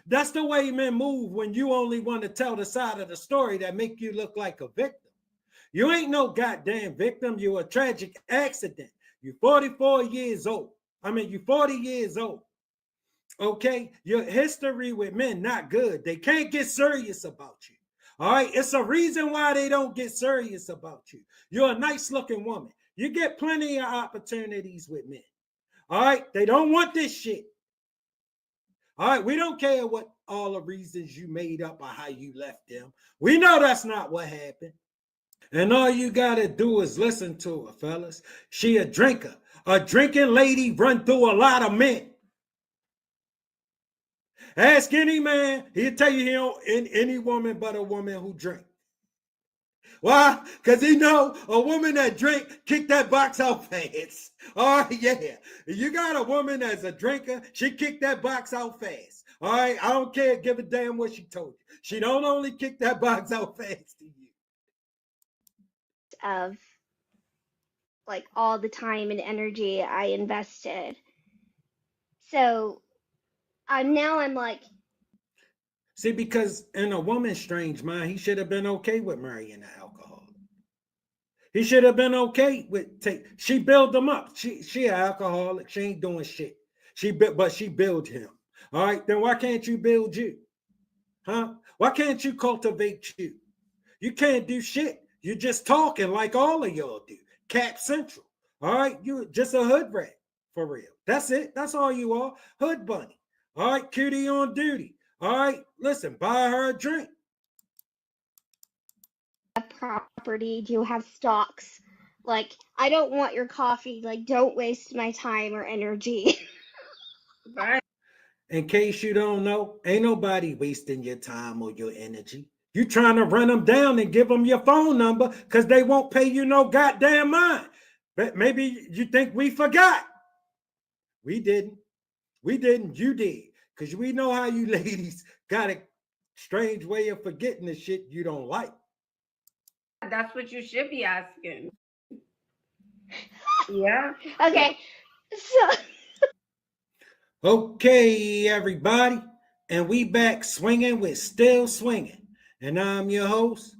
That's the way men move when you only want to tell the side of the story that make you look like a victim. You ain't no goddamn victim. You're a tragic accident. You're 44 years old. You're 40 years old. Okay? Your history with men, not good. They can't get serious about you. All right? It's a reason why they don't get serious about you. You're a nice looking woman. You get plenty of opportunities with men. All right? They don't want this shit. All right, we don't care what all the reasons you made up or how you left them. We know that's not what happened. And all you got to do is listen to her, fellas. She a drinker. A drinking lady run through a lot of men. Ask any man, he'll tell you he don't any woman but a woman who drink. Why? Because he know a woman that drink, kick that box out fast. All right, yeah. You got a woman that's a drinker, she kick that box out fast. All right, I don't care, give a damn what she told you. She don't only kick that box out fast to you. Of like all the time and energy I invested. So now I'm like, see, because in a woman's strange mind, he should have been okay with marrying an alcoholic. He should have been okay with she built him up. She an alcoholic. She ain't doing shit. But she built him. All right, then why can't you build you? Huh? Why can't you cultivate you? You can't do shit. You're just talking like all of y'all do. Cap Central. All right, you just a hood rat for real. That's it. That's all you are. Hood bunny. All right, cutie on duty. All right, listen, buy her a drink. A property? Do you have stocks? Like, I don't want your coffee. Like, don't waste my time or energy. Right. In case you don't know, ain't nobody wasting your time or your energy. You trying to run them down and give them your phone number because they won't pay you no goddamn mind. But maybe you think we forgot. We didn't. We didn't. You did. Because we know how you ladies got a strange way of forgetting the shit you don't like. That's what you should be asking. Yeah. Okay, so Okay, everybody. And we back swinging with Still Swinging. And I'm your host,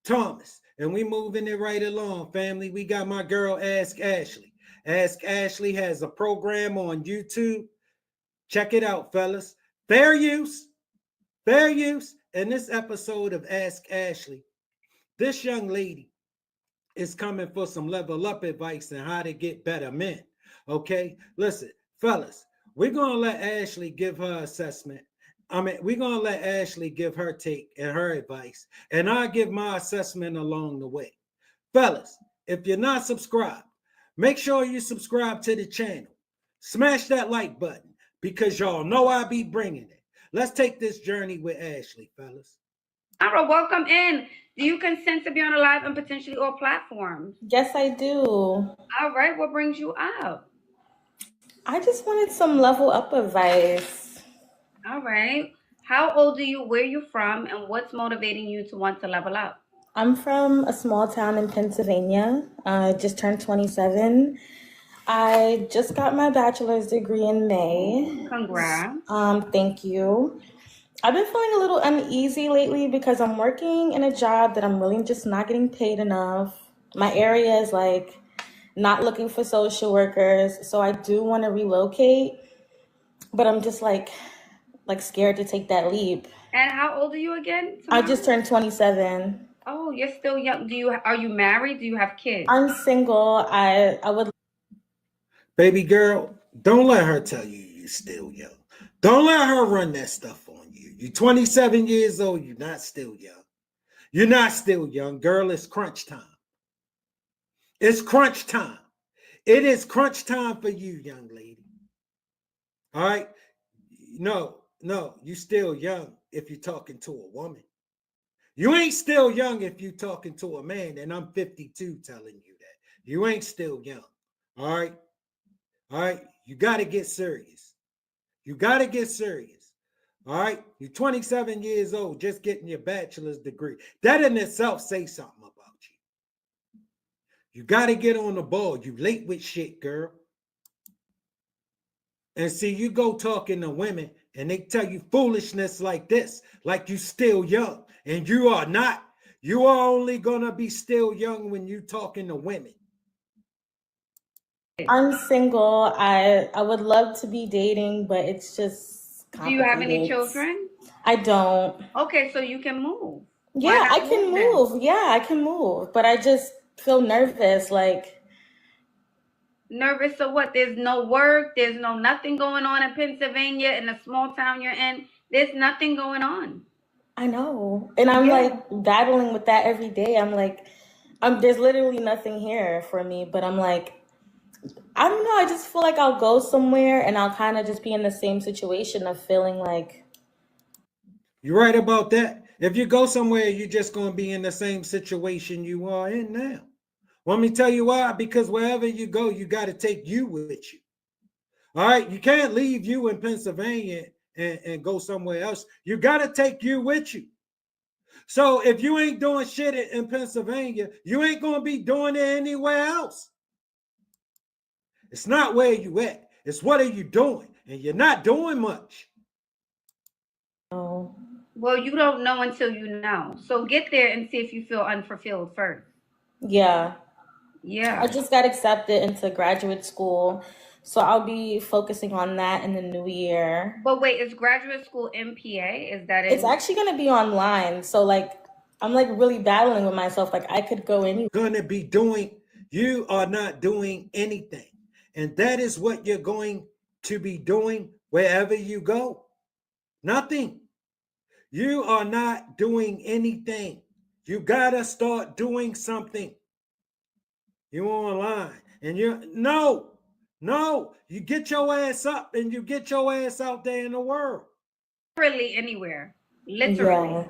Thomas. And we moving it right along, family. We got my girl, Ask Ashley. Ask Ashley has a program on YouTube. Check it out, fellas. Fair use. Fair use. In this episode of Ask Ashley, this young lady is coming for some level up advice on how to get better men. Okay? Listen, fellas, we're going to let Ashley give her assessment. We're going to let Ashley give her take and her advice, and I'll give my assessment along the way. Fellas, if you're not subscribed, make sure you subscribe to the channel. Smash that like button because y'all know I be bringing it. Let's take this journey with Ashley, fellas. Amara, welcome in. Do you consent to be on a live and potentially all platforms? Yes, I do. All right. What brings you up? I just wanted some level up advice. All right. How old are you? Where are you from? And what's motivating you to want to level up? I'm from a small town in Pennsylvania. I just turned 27. I just got my bachelor's degree in May. Congrats. Thank you. I've been feeling a little uneasy lately because I'm working in a job that I'm really just not getting paid enough. My area is like not looking for social workers, so I do want to relocate, but I'm just like scared to take that leap. And how old are you again? I just turned 27. Oh, you're still young. Are you married? Do you have kids? I'm single. I would. Baby girl, don't let her tell you you're still young. Don't let her run that stuff on you. You're 27 years old. You're not still young. You're not still young. Girl, it's crunch time. It's crunch time. It is crunch time for you, young lady. All right? No, you still young if you're talking to a woman. You ain't still young if you're talking to a man, and I'm 52 telling you that. You ain't still young. All right? All right? You got to get serious. You got to get serious. All right? You're 27 years old, just getting your bachelor's degree. That in itself says something about you. You got to get on the ball. You late with shit, girl. And see, you go talking to women and they tell you foolishness like this, like you still young. And you are not. You are only going to be still young when you talking to women. I'm single. I would love to be dating, but it's just complicated. Do you have any children? I don't. Okay, so you can move. Yeah, I can move. Yeah, I can move. But I just feel nervous. Nervous of what? There's no work. There's nothing going on in Pennsylvania, in the small town you're in. There's nothing going on. I know. And I'm battling with that every day. There's literally nothing here for me, but I'm like, I don't know. I just feel like I'll go somewhere and I'll kind of just be in the same situation of feeling like. You're right about that. If you go somewhere, you're just going to be in the same situation you are in now. Let me tell you why. Because wherever you go, you got to take you with you. All right? You can't leave you in Pennsylvania and go somewhere else. You got to take you with you. So if you ain't doing shit in Pennsylvania, you ain't going to be doing it anywhere else. It's not where you at. It's what are you doing? And you're not doing much. Oh. Well, you don't know until you know. So get there and see if you feel unfulfilled first. Yeah. Yeah. I just got accepted into graduate school. So I'll be focusing on that in the new year. But wait, is graduate school MPA? Is that it? It's actually going to be online. So I'm really battling with myself. I could go anywhere. You are not doing anything. And that is what you're going to be doing wherever you go. Nothing. You are not doing anything. You got to start doing something. You online and you get your ass up and you get your ass out there in the world. Literally anywhere. Literally. Yeah.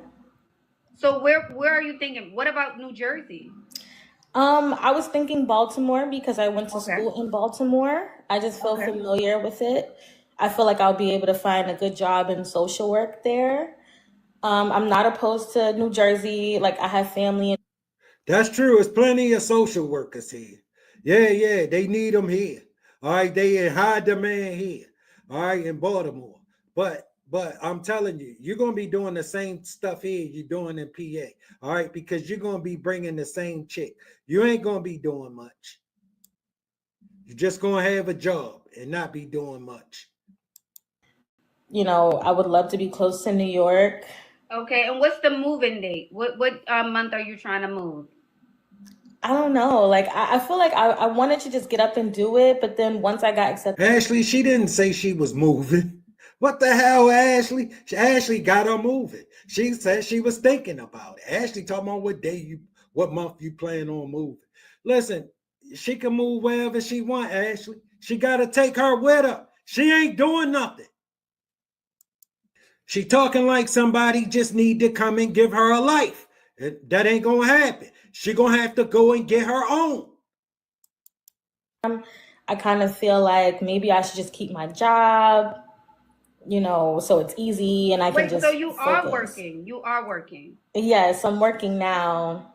So where are you thinking? What about New Jersey? I was thinking Baltimore because I went to Okay. school in Baltimore. I just feel Okay. familiar with it. I feel like I'll be able to find a good job in social work there. I'm not opposed to New Jersey. Like I have family in That's true. There's plenty of social workers here. Yeah, they need them here. All right, they in high demand here. All right, in Baltimore. But I'm telling you, you're gonna be doing the same stuff here you're doing in PA. All right, because you're gonna be bringing the same chick. You ain't gonna be doing much. You're just gonna have a job and not be doing much. I would love to be close to New York. Okay, and what's the move-in date? What month are you trying to move? I don't know. Like I feel like I wanted to just get up and do it, but then once I got accepted, Ashley, she didn't say she was moving. What the hell, Ashley? Ashley got her moving. She said she was thinking about it. Ashley talking about what month you plan on moving. Listen, she can move wherever she want, Ashley. She got to take her with her. She ain't doing nothing. She talking like somebody just need to come and give her a life. That ain't going to happen. She going to have to go and get her own. I kind of feel like maybe I should just keep my job, so it's easy and I can Wait, just so you are focus. working. You are working. Yes, I'm working now.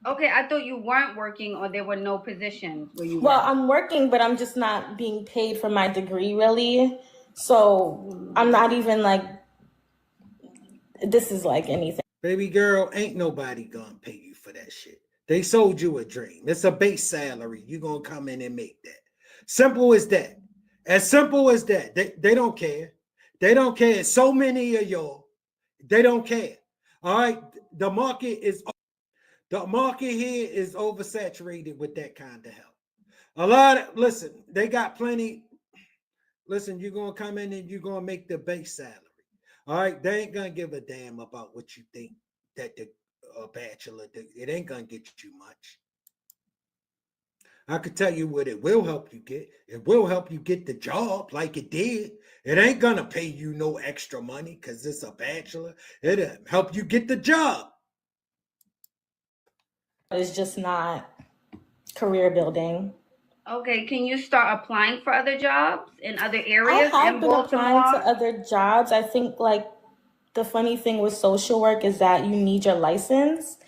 Okay, I thought you weren't working or there were no positions where you Well, were. I'm working, but I'm just not being paid for my degree, really. So I'm not even like, this is like anything. Baby girl, ain't nobody gonna pay you for that shit. They sold you a dream. It's a base salary. You're gonna come in and make that. Simple as that. As simple as that. They don't care. They don't care. So many of y'all, they don't care. All right. The market here is oversaturated with that kind of help. Listen, they got plenty. Listen, you're gonna come in and you're gonna make the base salary. All right, they ain't gonna give a damn about what you think that the bachelor, it ain't gonna get you much. I could tell you what it will help you get. It will help you get the job like it did. It ain't gonna pay you no extra money because it's a bachelor. It'll help you get the job. It's just not career building. Okay, can you start applying for other jobs in other I areas have in been applying Baltimore? to other jobs. I think like the funny thing with social work is that you need your license.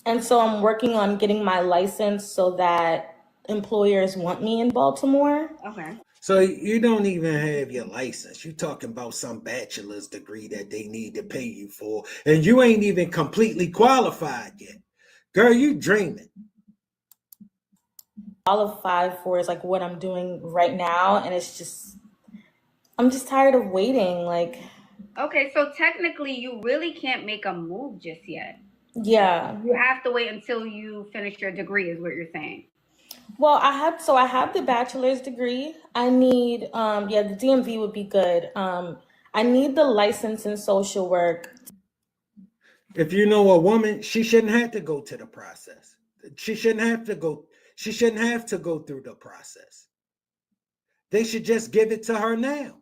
And so I'm working on getting my license so that employers want me in Baltimore. Okay. So you don't even have your license. You're talking about some bachelor's degree that they need to pay you for, and you ain't even completely qualified yet. Girl, you dreaming. Qualified for is like what I'm doing right now, and I'm just tired of waiting. Like, Okay, so technically you really can't make a move just yet. yeah. You have to wait until you finish your degree, is what you're saying. Well, I have the bachelor's degree. I need the DMV would be good. I need the license in social work. If you know a woman, she shouldn't have to go to the process. She shouldn't have to go through the process. They should just give it to her now.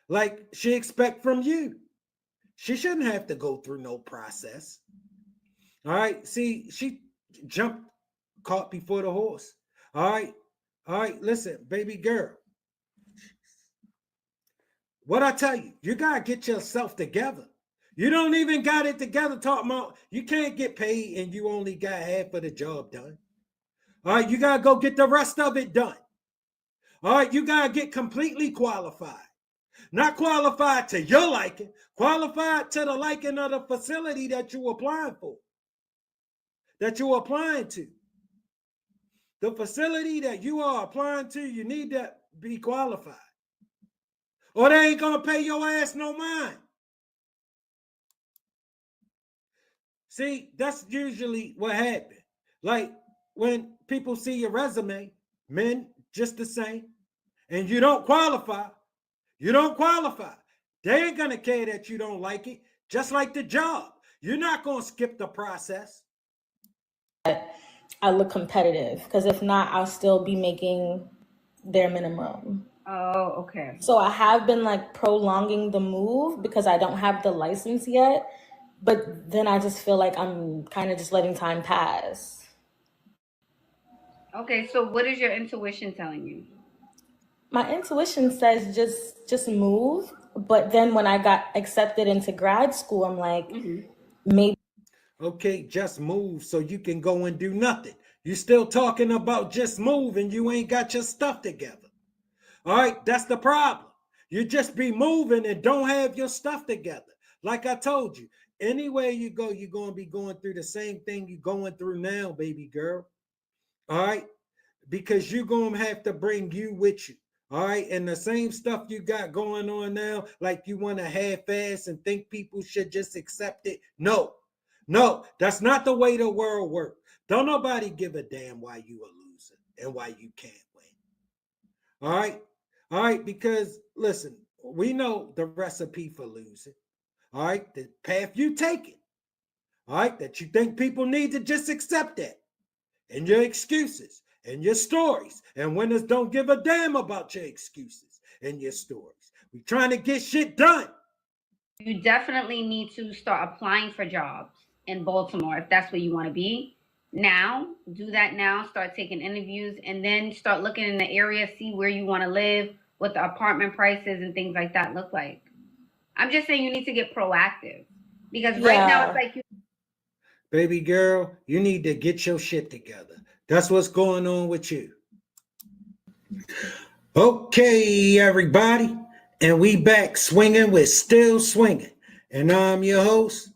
Like she expect from you. She shouldn't have to go through no process. All right. See, she jumped caught before the horse. All right. Listen, baby girl. What I tell you, you gotta get yourself together. You don't even got it together. Talking about you can't get paid and you only got half of the job done. All right, you gotta go get the rest of it done. All right, you gotta get completely qualified. Not qualified to your liking, qualified to the liking of the facility that you're applying for, that you're applying to. The facility that you are applying to, you need to be qualified. Or they ain't gonna pay your ass no mind. See, that's usually what happens. Like when people see your resume, men just the same, and you don't qualify. They ain't gonna care that you don't like it, just like the job. You're not gonna skip the process. I look competitive, because if not, I'll still be making their minimum. Oh, okay. So I have been like prolonging the move because I don't have the license yet, but then I just feel like I'm kind of just letting time pass. Okay, so what is your intuition telling you? My intuition says just move, but then when I got accepted into grad school, I'm like, maybe. Okay, just move so you can go and do nothing. You still talking about just move and you ain't got your stuff together. All right, that's the problem. You just be moving and don't have your stuff together. Like I told you, anywhere you go, you're going to be going through the same thing you're going through now, baby girl. All right, because you're going to have to bring you with you. All right, and the same stuff you got going on now, like you want to half-ass and think people should just accept it. No, that's not the way the world works. Don't nobody give a damn why you a loser and why you can't win. All right, because listen, we know the recipe for losing. All right, the path you take it. All right, that you think people need to just accept that. And your excuses and your stories. And winners don't give a damn about your excuses and your stories. We're trying to get shit done. You definitely need to start applying for jobs in Baltimore if that's where you want to be. Now, do that now. Start taking interviews and then start looking in the area, see where you want to live, what the apartment prices and things like that look like. I'm just saying you need to get proactive because right now it's like you. Baby girl, you need to get your shit together. That's what's going on with you. Okay, everybody. And we back swinging with Still Swinging. And I'm your host,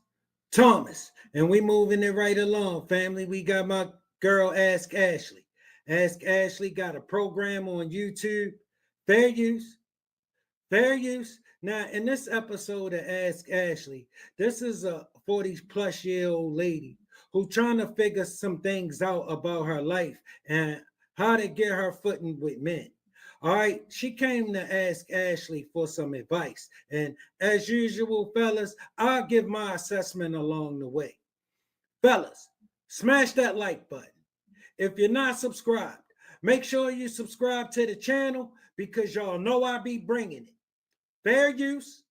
Thomas. And we moving it right along, family. We got my girl, Ask Ashley. Ask Ashley got a program on YouTube. Fair use. Now, in this episode of Ask Ashley, this is a 40-plus-year-old lady who trying to figure some things out about her life and how to get her footing with men. All right, she came to Ask Ashley for some advice. And as usual, fellas, I'll give my assessment along the way. Fellas, smash that like button. If you're not subscribed, make sure you subscribe to the channel because y'all know I be bringing it. Fair use.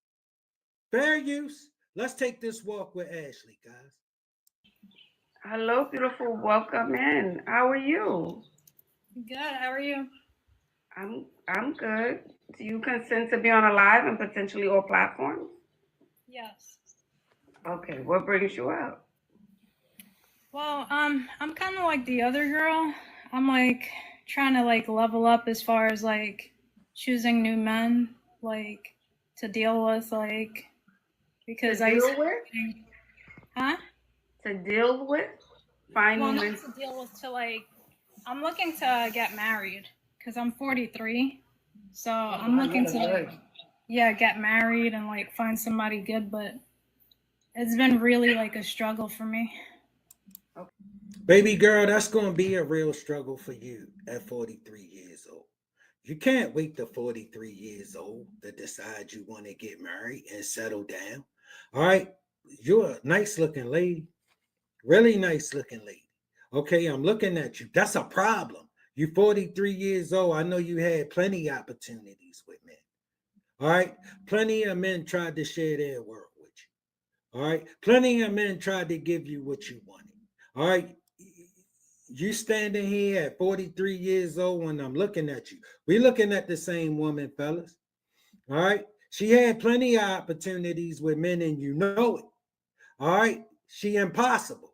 Let's take this walk with Ashley, guys. Hello, beautiful. Welcome in. How are you? Good. How are you? I'm good. Do you consent to be on a live and potentially all platforms? Yes. Okay. What brings you out? Well, I'm kind of like the other girl. I'm like trying to like level up as far as like choosing new men, like to deal with, like because I used to, huh? To deal with? Find well, new not men. to deal with, to like, I'm looking to get married because I'm 43, so I'm looking to like, yeah, get married and like find somebody good, but it's been really like a struggle for me. Baby girl, that's going to be a real struggle for you at 43 years old. You can't wait to 43 years old to decide you want to get married and settle down. All right, you're a nice looking lady, really nice looking lady. Okay, I'm looking at you. That's a problem. You're 43 years old. I know you had plenty of opportunities with men. All right, plenty of men tried to share their world with you. All right, plenty of men tried to give you what you wanted. All right, you standing here at 43 years old when I'm looking at you. We're looking at the same woman, fellas. All right. She had plenty of opportunities with men and you know it. All right. She impossible.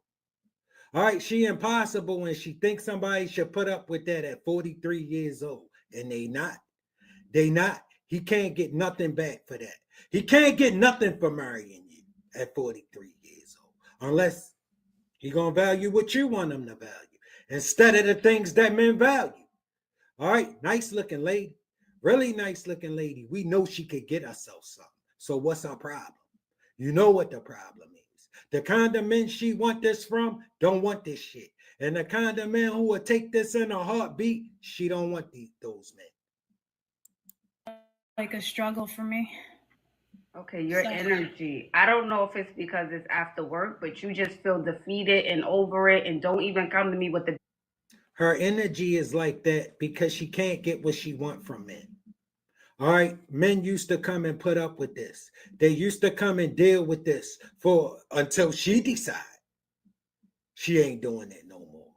All right. She impossible and she thinks somebody should put up with that at 43 years old. And they not. He can't get nothing back for that. He can't get nothing for marrying you at 43 years old. Unless he going to value what you want him to value instead of the things that men value. All right, nice looking lady, really nice looking lady. We know she could get herself something. So what's our problem? You know what the problem is. The kind of men she want this from don't want this shit. And the kind of men who will take this in a heartbeat, she don't want those men. Like a struggle for me. Okay, your energy. I don't know if it's because it's after work, but you just feel defeated and over it and don't even come to me with the Her energy is like that because she can't get what she wants from men. All right, men used to come and put up with this. They used to come and deal with this for until she decide she ain't doing it no more.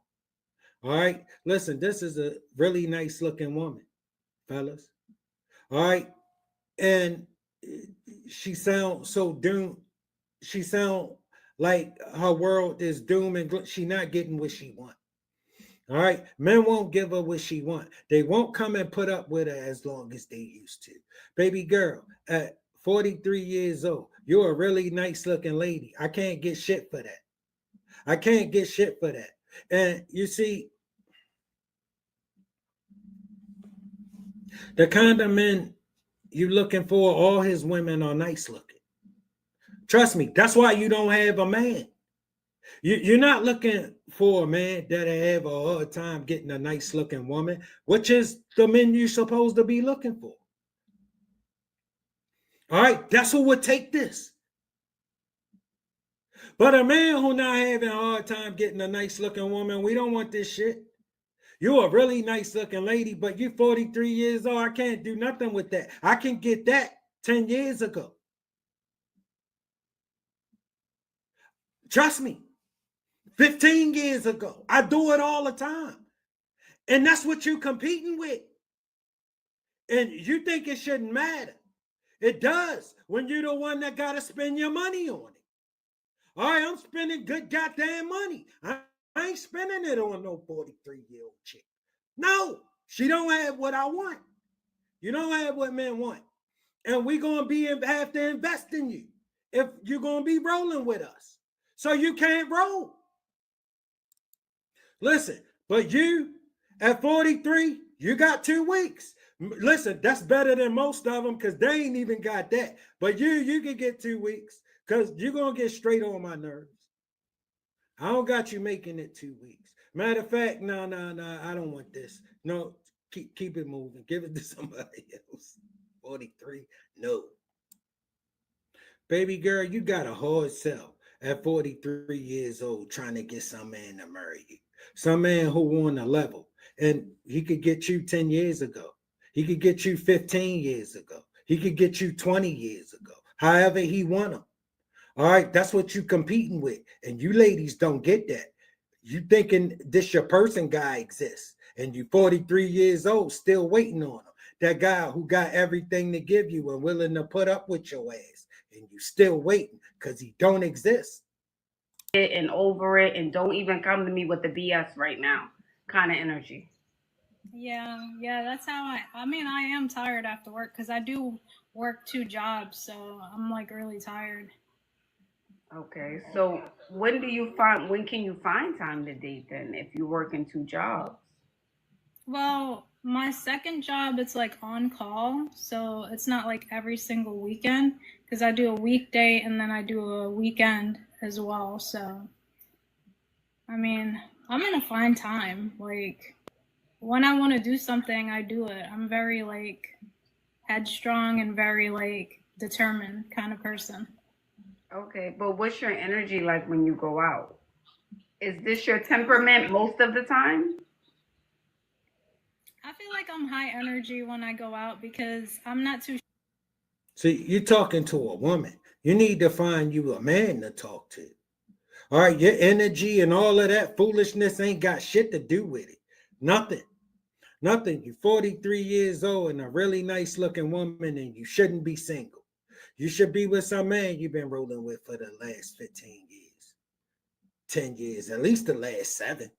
All right, listen, this is a really nice looking woman, fellas. All right, and she sounds so doomed. She sound like her world is doomed and she not getting what she wants. All right, men won't give her what she want. They won't come and put up with her as long as they used to. Baby girl, at 43 years old, you're a really nice looking lady. I can't get shit for that. I can't get shit for that. And you see, the kind of men you looking for, all his women are nice looking. Trust me, that's why you don't have a man. You're not looking for a man that'll have a hard time getting a nice looking woman, which is the men you're supposed to be looking for. All right, that's who would take this. But a man who not having a hard time getting a nice looking woman, we don't want this shit. You're a really nice looking lady, but you're 43 years old. I can't do nothing with that. I can get that 10 years ago. Trust me. 15 years ago. I do it all the time. And that's what you're competing with. And you think it shouldn't matter. It does when you're the one that got to spend your money on it. All right, I'm spending good goddamn money. I ain't spending it on no 43-year-old chick. No, she don't have what I want. You don't have what men want. And we're going to have to invest in you if you're going to be rolling with us. So you can't roll. Listen, but you at 43, you got 2 weeks. Listen, that's better than most of them because they ain't even got that. But you can get 2 weeks because you're going to get straight on my nerves. I don't got you making it 2 weeks. Matter of fact, no, I don't want this. No, keep it moving. Give it to somebody else. 43, no. Baby girl, you got a hard sell at 43 years old trying to get some man to marry you. Some man who on a level, and he could get you 10 years ago. He could get you 15 years ago. He could get you 20 years ago. However he want them. All right, that's what you competing with. And you ladies don't get that. You thinking this your person guy exists. And you 43 years old still waiting on him. That guy who got everything to give you and willing to put up with your ass. And you still waiting because he don't exist. And over it and don't even come to me with the BS right now kind of energy. Yeah, that's how I mean, I am tired after work because I do work 2 jobs, so I'm like really tired. Okay, so when can you find time to date then if you're working 2 jobs? Well, my second job, it's like on call, so it's not like every single weekend because I do a weekday and then I do a weekend as well. So, I mean, I'm gonna find time. Like, when I want to do something, I do it. I'm very like headstrong and very like determined kind of person. Okay, but what's your energy like when you go out? Is this your temperament most of the time? I feel like I'm high energy when I go out because I'm not too. See, you're talking to a woman. You need to find you a man to talk to. All right, your energy and all of that foolishness ain't got shit to do with it. Nothing. You're 43 years old and a really nice looking woman, and you shouldn't be single. You should be with some man you've been rolling with for the last 15 years, 10 years, at least the last 7.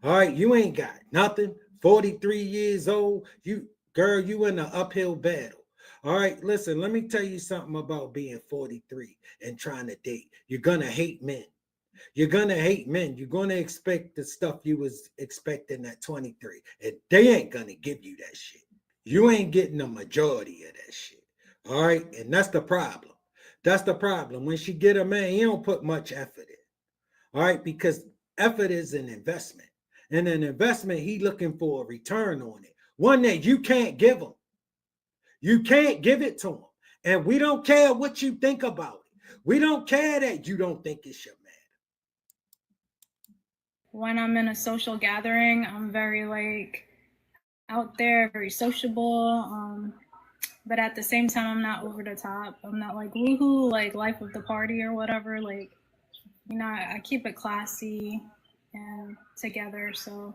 All right, you ain't got nothing. 43 years old, you in an uphill battle. All right, listen, let me tell you something about being 43 and trying to date. You're gonna hate men. You're gonna hate men. You're gonna expect the stuff you was expecting at 23, and they ain't gonna give you that shit. You ain't getting the majority of that shit. All right, and that's the problem. That's the problem. When she get a man, he don't put much effort in. All right, because effort is an investment, and an investment he looking for a return on it, one that you can't give him. You can't give it to him, and we don't care what you think about it. We don't care that you don't think it should matter. when I'm in a social gathering, I'm very like out there, very sociable. But at the same time, I'm not over the top. I'm not like woohoo, like life of the party or whatever. Like, you know, I keep it classy and together. So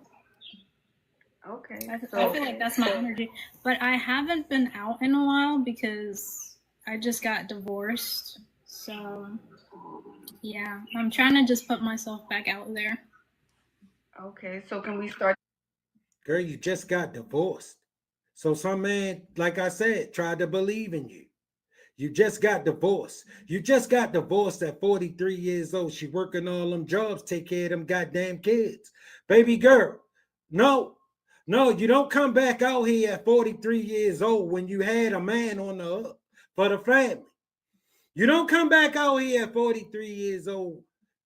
Okay. I So feel like that's my energy. But I haven't been out in a while because I just got divorced. So yeah, I'm trying to just put myself back out there. okay, so can we start? Girl, you just got divorced. So some man, like I said, tried to believe in you. You just got divorced. You just got divorced at 43 years old. She working all them jobs, take care of them goddamn kids. Baby girl, no, you don't come back out here at 43 years old when you had a man on the hook for the family. You don't come back out here at 43 years old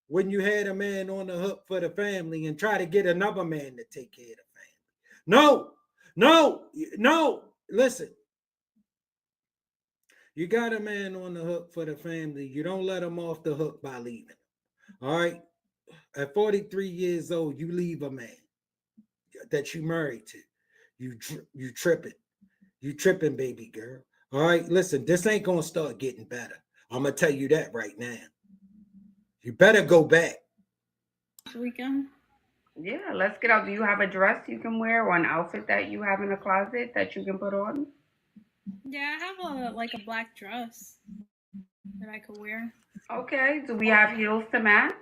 when you had a man on the hook for the family and try to get another man to take care of the family. No. Listen. You got a man on the hook for the family. You don't let him off the hook by leaving. All right. At 43 years old, you leave a man that you married to. You tripping. You tripping, baby girl. All right. Listen, this ain't gonna start getting better. I'm gonna tell you that right now. You better go back. Weekend. Yeah, let's get out. Do you have a dress you can wear or an outfit that you have in the closet that you can put on? Yeah, I have a black dress that I could wear. Okay. Do we have heels to match?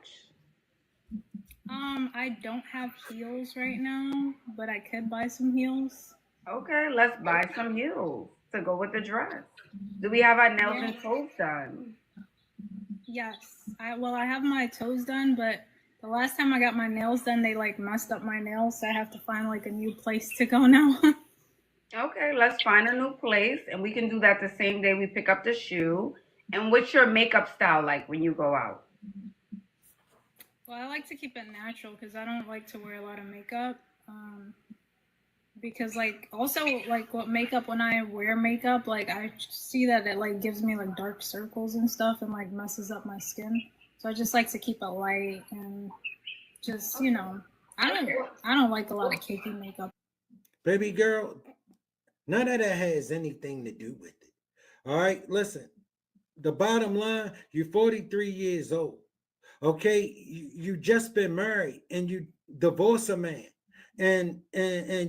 I don't have heels right now, but I could buy some heels. Okay, let's buy some heels to go with the dress. Do we have our nails and toes done? Yes. I have my toes done, but the last time I got my nails done, they like messed up my nails, so I have to find like a new place to go now. Okay, let's find a new place, and we can do that the same day we pick up the shoe. And what's your makeup style like when you go out? Well, I like to keep it natural because I don't like to wear a lot of makeup. Because like also like what makeup, when I wear makeup, like I see that it like gives me like dark circles and stuff and like messes up my skin. So I just like to keep it light and just, you know, I don't like a lot of cakey makeup. Baby girl, none of that has anything to do with it. All right, listen. The bottom line, you're 43 years old. Okay, you just been married and you divorce a man, and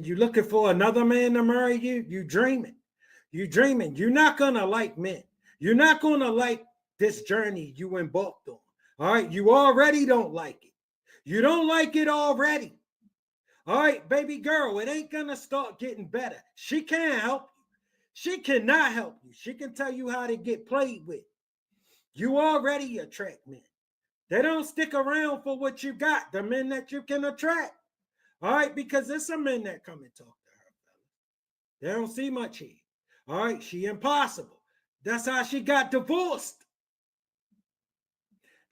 you looking for another man to marry you. You dreaming. You're not gonna like men. You're not gonna like this journey you embarked on. All right, you already don't like it. You don't like it already. All right, baby girl, it ain't gonna start getting better. She can't help you. She cannot help you. She can tell you how to get played with. You already attract men. They don't stick around for what you got, the men that you can attract. All right, because there's some men that come and talk to her, fellas. They don't see much here. All right, she impossible. That's how she got divorced.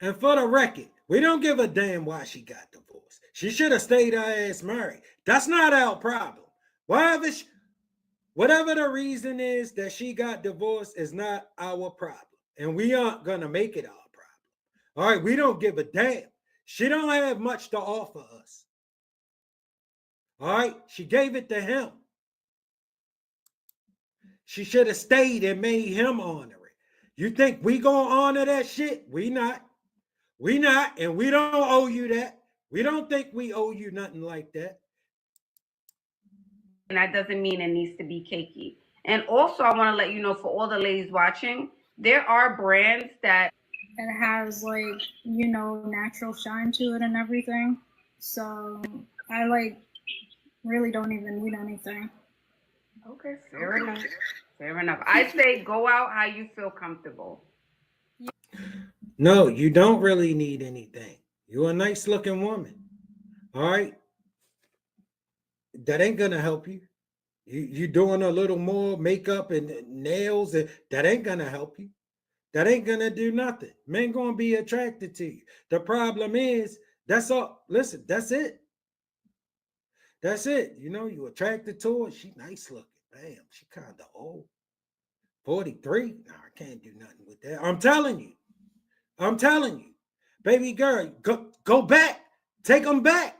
And for the record, we don't give a damn why she got divorced. She should have stayed her ass married. That's not our problem. Whatever the reason is that she got divorced is not our problem. And we aren't going to make it our problem. All right, we don't give a damn. She don't have much to offer us. All right, she gave it to him. She should have stayed and made him honor it. You think we gonna honor that shit? We not, and we don't owe you that. We don't think we owe you nothing like that. And that doesn't mean it needs to be cakey. And also, I want to let you know, for all the ladies watching, there are brands that it has like, you know, natural shine to it and everything. So I like really don't even need anything. Okay, fair enough. Fair enough. I say go out how you feel comfortable. No, you don't really need anything. You're a nice looking woman. All right. That ain't gonna help you. You doing a little more makeup and nails, and that ain't gonna help you. That ain't gonna do nothing. Men gonna be attracted to you. The problem is, that's all. Listen, that's it. That's it. You know, you attracted to her. She nice looking. Damn, she kind of old. 43. No, I can't do nothing with that. I'm telling you. Baby girl, go back. Take them back.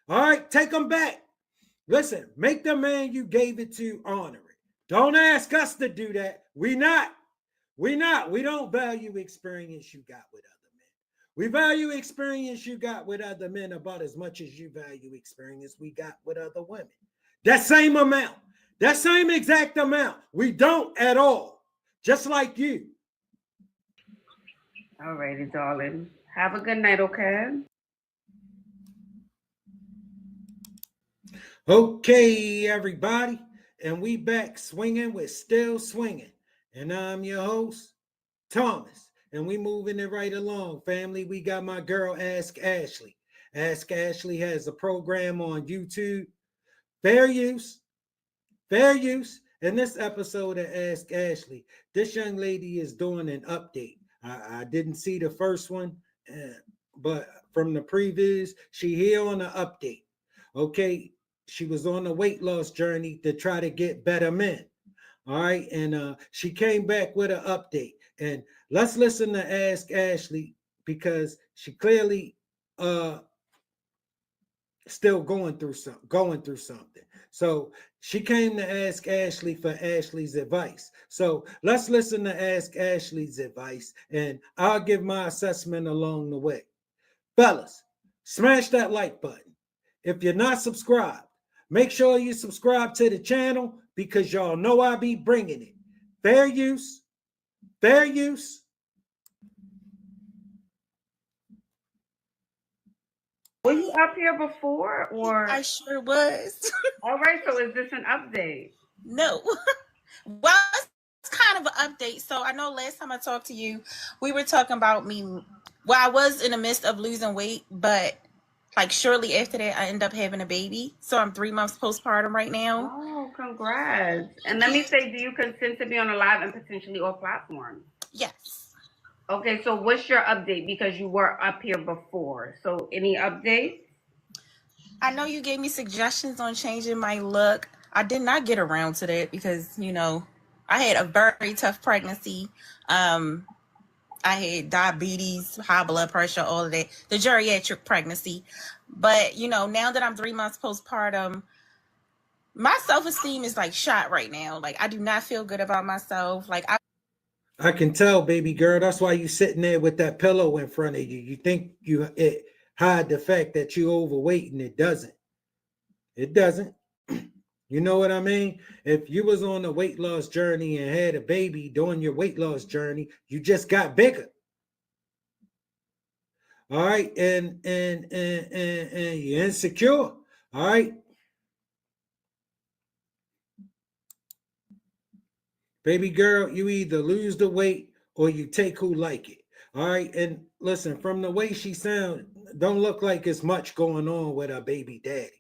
All right, take them back. Listen, make the man you gave it to honor it. Don't ask us to do that. We not. We don't value experience you got with other men. We value experience you got with other men about as much as you value experience we got with other women. That same amount. That same exact amount. We don't at all. Just like you. All righty, darling. Have a good night, okay? Okay, everybody. And we back swinging with Still Swinging. And I'm your host, Thomas. And we moving it right along, family. We got my girl, Ask Ashley. Ask Ashley has a program on YouTube. Fair use. Fair use. In this episode of Ask Ashley, this young lady is doing an update. I didn't see the first one, but from the previews, she here on an update. Okay, she was on a weight loss journey to try to get better men. All right, and she came back with an update. And let's listen to Ask Ashley because she clearly still going through something. So she came to Ask Ashley for Ashley's advice. So let's listen to Ask Ashley's advice, and I'll give my assessment along the way. Fellas, smash that like button. If you're not subscribed, make sure you subscribe to the channel because y'all know I be bringing it. Fair use. Fair use. Were you up here before, or? I sure was. All right, so is this an update? No. Well, it's kind of an update. So I know last time I talked to you, we were talking about me. Well, I was in the midst of losing weight, but like shortly after that, I ended up having a baby. So I'm 3 months postpartum right now. Oh, congrats. And let me say, do you consent to be on a live and potentially all platforms? Yes. Okay, so what's your update? Because you were up here before. So any updates? I know you gave me suggestions on changing my look. I did not get around to that because, you know, I had a very tough pregnancy. I had diabetes, high blood pressure, all of that, the geriatric pregnancy. But, you know, now that I'm 3 months postpartum, my self-esteem is like shot right now. Like, I do not feel good about myself. Like, I can tell, baby girl. That's why you sitting there with that pillow in front of you. You think it hide the fact that you overweight, and it doesn't. It doesn't. You know what I mean? If you was on a weight loss journey and had a baby during your weight loss journey, you just got bigger. All right, and you're insecure. All right. Baby girl, you either lose the weight or you take who like it. All right. And listen, from the way she sounds, don't look like it's much going on with her baby daddy.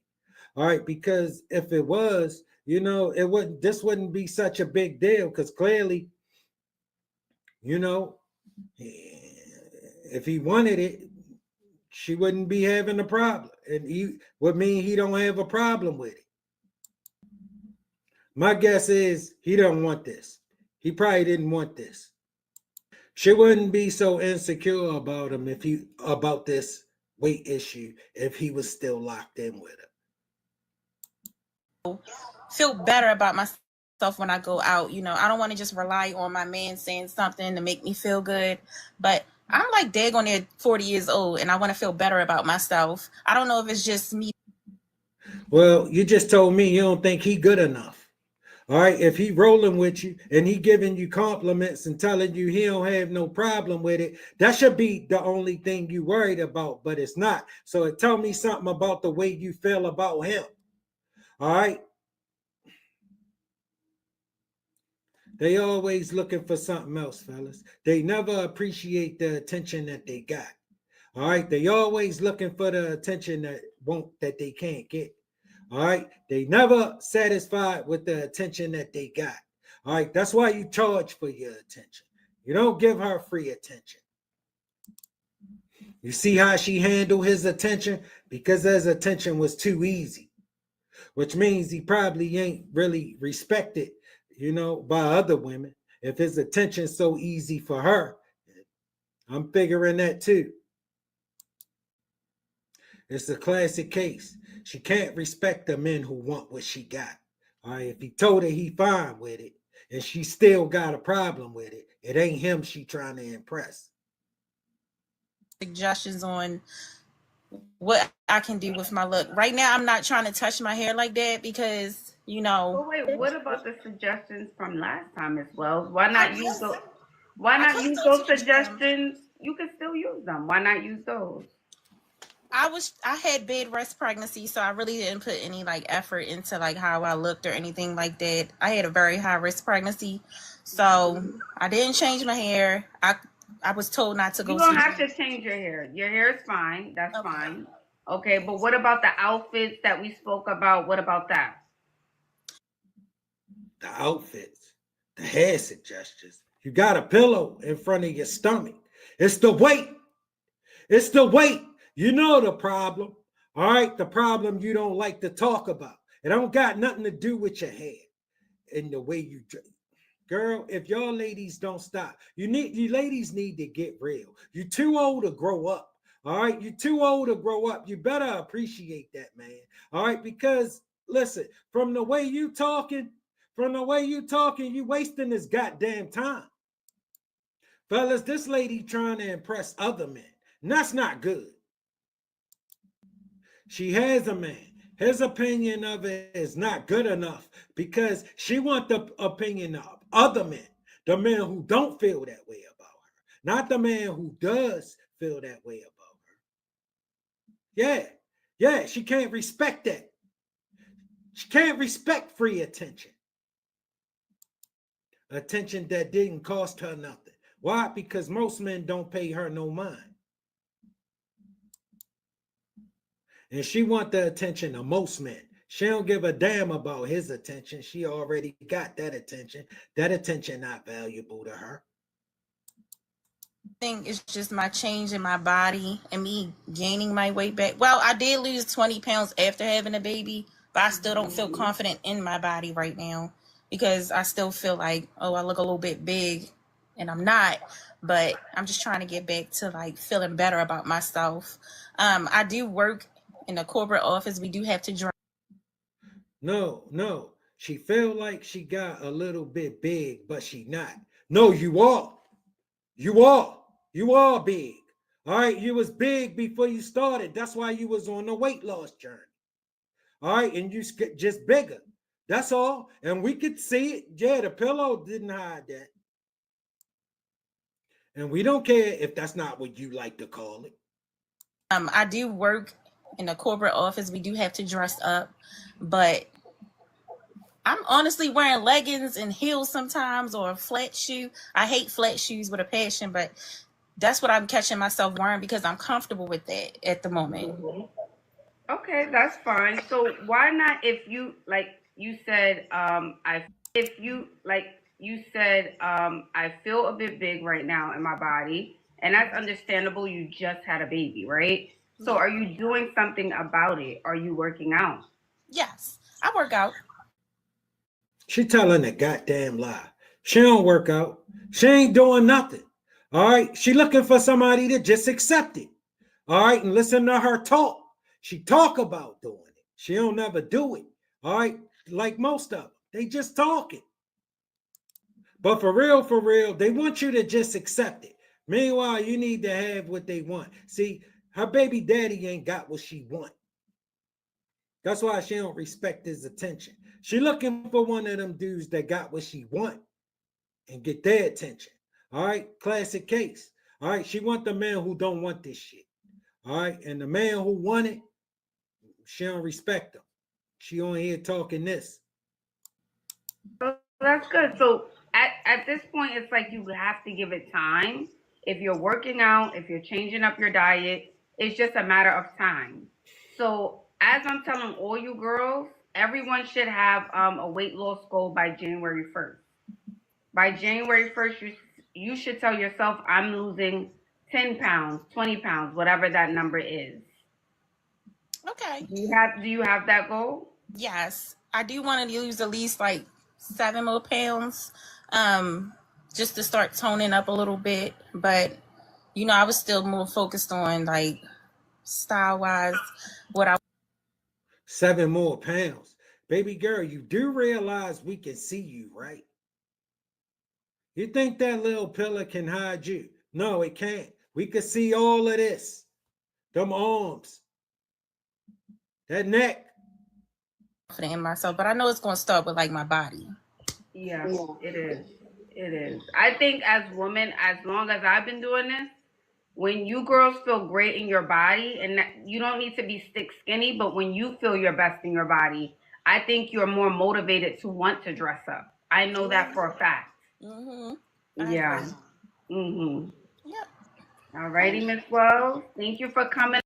All right. Because if it was, you know, this wouldn't be such a big deal because clearly, you know, if he wanted it, she wouldn't be having a problem. And he would mean he don't have a problem with it. My guess is he don't want this. He probably didn't want this. She wouldn't be so insecure about him about this weight issue if he was still locked in with her. Feel better about myself when I go out. You know, I don't want to just rely on my man saying something to make me feel good. But I'm like daggone near 40 years old and I want to feel better about myself. I don't know if it's just me. Well, you just told me you don't think he good enough. All right, if he rolling with you and he giving you compliments and telling you he don't have no problem with it, that should be the only thing you worried about, but it's not. So it tell me something about the way you feel about him. All right. They always looking for something else, fellas. They never appreciate the attention that they got. All right. They always looking for the attention that they can't get. All right. They never satisfied with the attention that they got. All right. That's why you charge for your attention. You don't give her free attention. You see how she handled his attention? Because his attention was too easy, which means he probably ain't really respected, you know, by other women. If his attention's so easy for her, I'm figuring that too. It's a classic case. She can't respect the men who want what she got. All right, if he told her he fine with it and she still got a problem with it, it ain't him she trying to impress. Suggestions on what I can do with my look. Right now, I'm not trying to touch my hair like that because, you know. But wait, what about the suggestions from last time as well? Why not use those? Why not use those suggestions? You can still use them. Why not use those? I had bed rest pregnancy, so I really didn't put any like effort into like how I looked or anything like that. I had a very high risk pregnancy, so I didn't change my hair. I was told not to go. You don't have to change your hair. Your hair is fine. That's fine. Okay, but what about the outfits that we spoke about? What about that? The outfits, the hair suggestions. You got a pillow in front of your stomach. It's the weight. It's the weight. You know the problem. All right, the problem you don't like to talk about. It don't got nothing to do with your hair and the way you dress. Girl, if y'all ladies don't stop, you ladies need to get real. You're too old to grow up. All right, you're too old to grow up. You better appreciate that, man. All right, because listen, from the way you talking, you wasting this goddamn time. Fellas, this lady trying to impress other men. And that's not good. She has a man. His opinion of it is not good enough because she wants the opinion of other men, the men who don't feel that way about her, not the man who does feel that way about her. Yeah, she can't respect that. She can't respect free attention. Attention that didn't cost her nothing. Why? Because most men don't pay her no mind. And she want the attention of most men. She don't give a damn about his attention. She already got that attention. That attention not valuable to her. I think it's just my change in my body and me gaining my weight back. Well, I did lose 20 pounds after having a baby, but I still don't feel confident in my body right now because I still feel like, oh, I look a little bit big and I'm not, but I'm just trying to get back to like feeling better about myself. I do work in a corporate office. We do have to drive. No. She feel like she got a little bit big, but she not. No, you are. You are big. All right, you was big before you started. That's why you was on the weight loss journey. All right, and you get just bigger. That's all. And we could see it. Yeah, the pillow didn't hide that. And we don't care if that's not what you like to call it. I do work in a corporate office. We do have to dress up, but I'm honestly wearing leggings and heels sometimes or a flat shoe. I hate flat shoes with a passion, but that's what I'm catching myself wearing because I'm comfortable with that at the moment. Okay, that's fine. So why not, if you said I feel a bit big right now in my body, and that's understandable. You just had a baby, right? So are you doing something about it? Are you working out? Yes, I work out. She telling a goddamn lie. She don't work out. She ain't doing nothing. All right. She looking for somebody to just accept it. All right. And listen to her talk. She talk about doing it. She don't never do it. All right. Like most of them. They just talking. But for real, they want you to just accept it. Meanwhile, you need to have what they want. See, her baby daddy ain't got what she want. That's why she don't respect his attention. She looking for one of them dudes that got what she want and get their attention. All right, classic case. All right, she want the man who don't want this shit. All right, and the man who want it, she don't respect him. She only here talking this. So that's good. So at this point, it's like you have to give it time. If you're working out, if you're changing up your diet, it's just a matter of time. So as I'm telling all you girls, everyone should have a weight loss goal by January 1st. By January 1st, you should tell yourself, I'm losing 10 pounds, 20 pounds, whatever that number is. Okay. Do you have that goal? Yes. I do want to lose at least like 7 more pounds, just to start toning up a little bit. But, I was still more focused on like style wise, what I 7 more pounds. Baby girl, you do realize we can see you, right? You think that little pillow can hide you? No, it can't. We can see all of this. Them arms, that neck. confident in myself, but I know it's gonna start with like my body. Yes, it is. It is. I think as women, as long as I've been doing this, when you girls feel great in your body, and that, you don't need to be stick skinny, but when you feel your best in your body, I think you're more motivated to want to dress up. I know that for a fact. Yeah. Yep. All righty, Miss Wells. Thank you for coming.